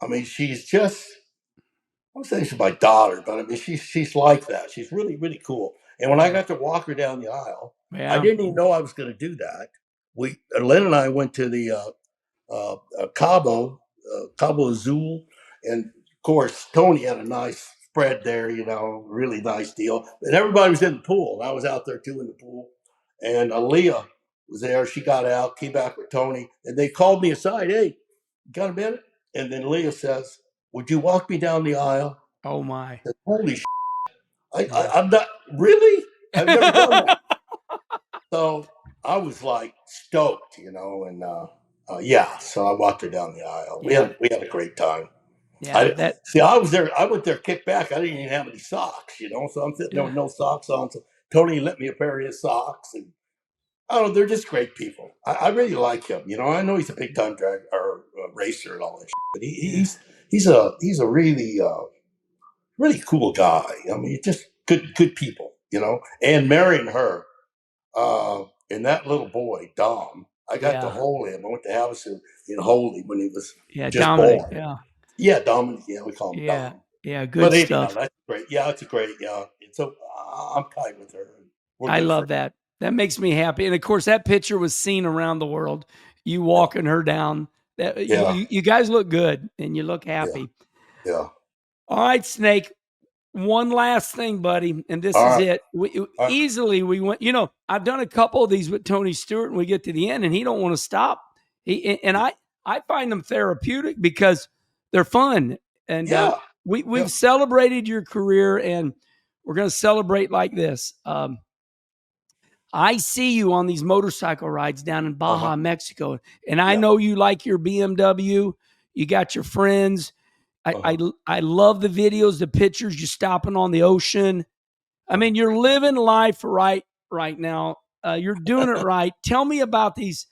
I mean, she's just I'm saying she's my daughter, but I mean, she's like that. She's really, really cool. And when I got to walk her down the aisle, I
Yeah.
didn't even know I was going to do that. Lynn and I went to the Cabo Azul, and of course Tony had a nice spread there, really nice deal. And everybody was in the pool, and I was out there too in the pool. And Leah was there. She got out, came back with Tony, and they called me aside. Hey, you got a minute? And then Leah says, "Would you walk me down the aisle?"
Oh my.
I said, holy shit.
Yeah.
I'm not really. I've never done that. So I was like stoked, and yeah. So I walked her down the aisle.
Yeah.
We had a great time.
Yeah.
I was there. I went there, kicked back. I didn't even have any socks, So I'm sitting there
Yeah.
with no socks on. So Tony let me a pair of his socks, and I don't know. They're just great people. I really like him. I know he's a big time drag or racer and all that, but
Yeah.
he's a really really cool guy. I mean, just good people. And marrying her. And that little boy, Dom, I got to
Yeah.
hold him. I went to Havasu and hold him when he was
Yeah.
just
Dominic.
born.
Yeah.
Yeah, Dominic. Yeah, we call him
Yeah.
Dom.
Yeah.
But
Good
anyhow,
stuff.
that's great. Yeah, it's a great. Yeah, and so I'm kind with her. We're
I
good
love
friends.
that. That makes me happy. And of course, that picture was seen around the world. You walking her down. That
Yeah,
you guys look good and you look
yeah,
happy.
yeah.
All right, Snake. One last thing, buddy, and this
All
is
right,
it.
all right.
We went. I've done a couple of these with Tony Stewart, and we get to the end, and he don't want to stop. I find them therapeutic because they're fun, and
Yeah, yeah.
we've celebrated your career, and we're going to celebrate like this. I see you on these motorcycle rides down in
Uh huh.
Baja, Mexico, and I
Yeah.
know you like your BMW. You got your friends. I,
Uh
I
huh.
I love the videos, the pictures. You stopping on the ocean. I mean, you're living life right now. You're doing it right. Tell me about these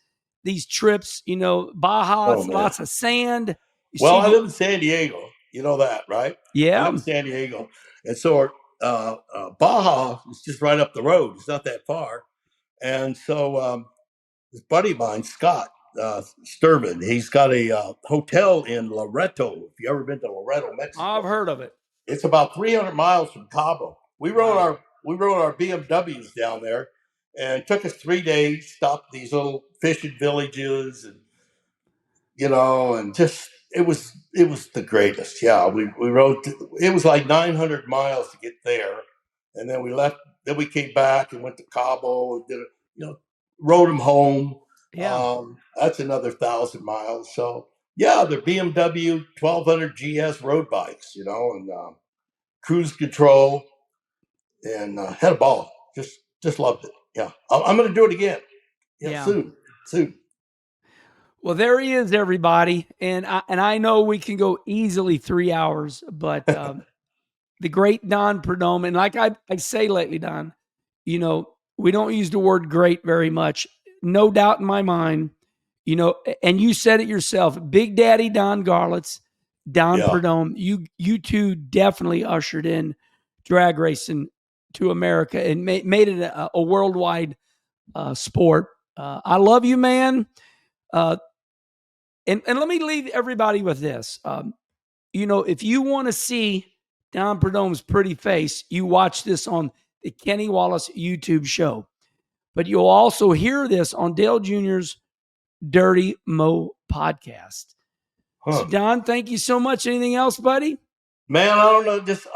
trips. Baja,
Oh
it's
man.
lots of sand. You
Well,
see
I
the
live in San Diego. You know that, right? I live
yeah,
in San Diego, and so Baja is just right up the road. It's not that far. And so this buddy of mine, Scott Sturman, he's got a hotel in Loreto. If you ever been to Loreto,
I've
Mexico,
heard of it.
it's about 300 miles from Cabo.
Wow.
We rode our BMWs down there, and it took us 3 days. Stopped these little fishing villages, and and just it was the greatest. Yeah, we rode. It was like 900 miles to get there, and then we left. Then we came back and went to Cabo and did it. Rode them home.
Yeah,
That's another 1,000 miles. So yeah, they're BMW 1200 GS road bikes. And cruise control, and had a ball. Just loved it. Yeah, I'm going to do it again. Yeah,
yeah.
soon.
Well, there he is, everybody, and I know we can go easily 3 hours, but the great Don Prudhomme, and like I say lately, Don, we don't use the word great very much. No doubt in my mind, and you said it yourself, Big Daddy Don Garlitz, Don
Yeah.
Prudhomme, you two definitely ushered in drag racing to America and made it a worldwide sport. I love you, man. And let me leave everybody with this. If you want to see Don Prudhomme's pretty face, you watch this on the Kenny Wallace YouTube show. But you'll also hear this on Dale Jr.'s Dirty Mo podcast. So,
Huh.
Don, thank you so much. Anything else, buddy?
Man, I don't know. Just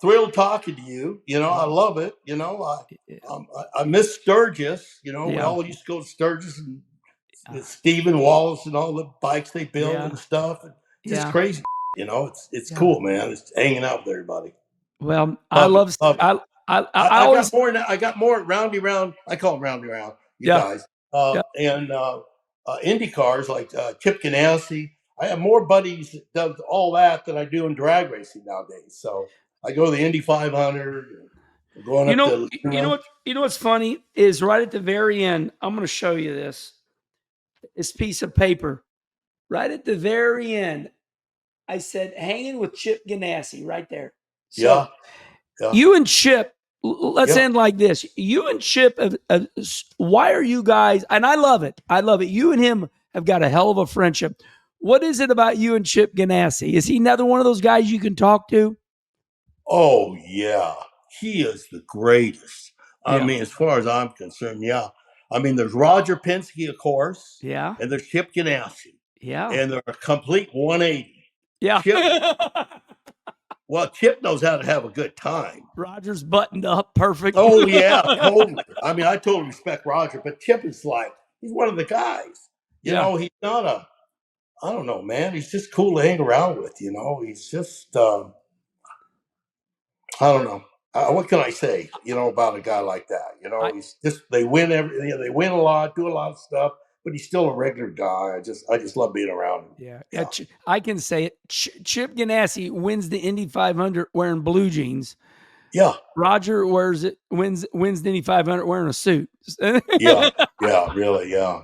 thrilled talking to you. I
Yeah.
love it. I miss Sturgis. We
Yeah.
all used to go to Sturgis and Stephen Wallace and all the bikes they build
Yeah.
and stuff. And just
Yeah.
crazy. It's
Yeah.
cool, man. It's hanging out with everybody.
Well, I
Love it.
love,
Love it.
I
I
always,
got more roundy round. I call them roundy round. You
yeah.
guys.
Yeah.
And Indy cars like Chip Ganassi. I have more buddies that does all that than I do in drag racing nowadays. So I go to the Indy 500. I'm going
You
up
know,
to
you know what's funny is right at the very end. I'm going to show you this piece of paper. Right at the very end, I said, hanging with Chip Ganassi right there. So
yeah,
you and Chip, let's
yeah.
end like this. You and Chip, why are you guys, and I love it. I love it. You and him have got a hell of a friendship. What is it about you and Chip Ganassi? Is he another one of those guys you can talk to?
Oh yeah, he is the greatest. I
Yeah.
mean, as far as I'm concerned, yeah. I mean, there's Roger Penske, of course,
Yeah.
and there's Chip Ganassi,
Yeah.
and they're a complete 180.
Yeah.
Chip, well, Chip knows how to have a good time.
Roger's buttoned up perfect.
Oh yeah, totally. I mean, I totally respect Roger, but Chip is like he's one of the guys.
Yeah.
He's not a. I don't know, man. He's just cool to hang around with. He's just. I don't know. What can I say? About a guy like that. He's just they win they win a lot, do a lot of stuff, but he's still a regular guy. I just love being around him.
Yeah. I can say it. Chip Ganassi wins the Indy 500 wearing blue jeans.
Yeah.
Roger wins the Indy 500 wearing a suit.
Yeah. Really. Yeah.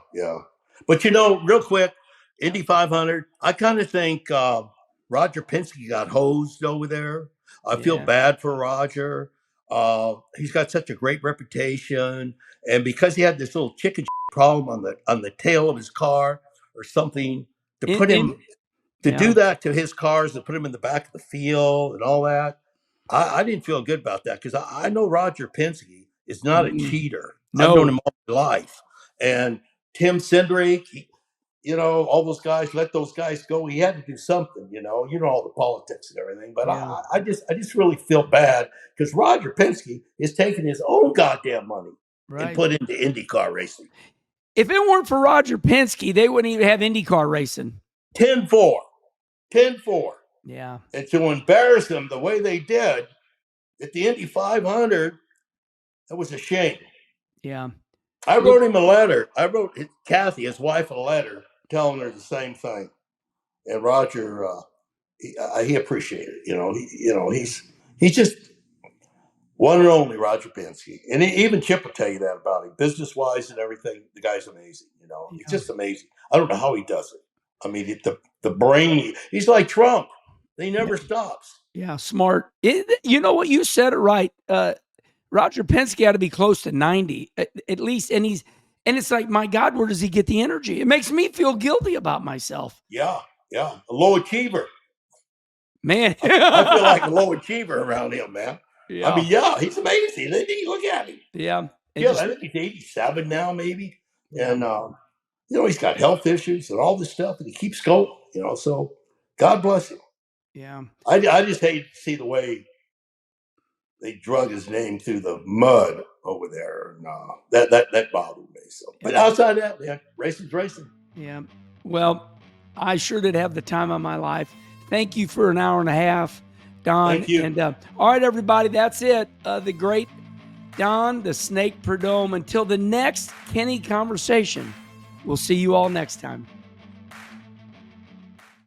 But real quick, Indy 500. I kind of think Roger Penske got hosed over there. I feel bad for Roger. He's got such a great reputation, and because he had this little chicken problem on the tail of his car or something, to do that to his cars, to put him in the back of the field and all that, I didn't feel good about that because I know Roger Penske is not a cheater.
No.
I've known him all my life, and Tim Cindric, all those guys, let those guys go. He had to do something, all the politics and everything. But I just really feel bad because Roger Penske is taking his own goddamn money and put into IndyCar racing.
If it weren't for Roger Penske, they wouldn't even have IndyCar racing.
10-4.
Yeah.
And to embarrass them the way they did at the Indy 500, that was a shame.
Yeah.
I wrote him a letter. I wrote Kathy, his wife, a letter telling her the same thing. And Roger, he appreciated it. He's just one and only Roger Penske. And even Chip will tell you that about him. Business-wise and everything, the guy's amazing. He's just amazing. I don't know how he does it. I mean, the brain, he's like Trump. He never stops.
Yeah, smart. You know what? You said it right. Roger Penske had to be close to 90 at least. And it's like, my God, where does he get the energy? It makes me feel guilty about myself.
Yeah. A low achiever.
Man.
I feel like a low achiever around him, man.
Yeah.
I mean, he's amazing. Look at him.
Yeah.
I think he's 87 now, maybe. And, he's got health issues and all this stuff, and he keeps going, so God bless him.
Yeah.
I just hate to see the way they drug his name through the mud over there. And that bothered me. So, but outside that, racing's racing.
Yeah. Well, I sure did have the time of my life. Thank you for an hour and a half, Don.
Thank you.
And all right, everybody, that's it. The great Don, the Snake Prudhomme. Until the next Kenny Conversation, we'll see you all next time.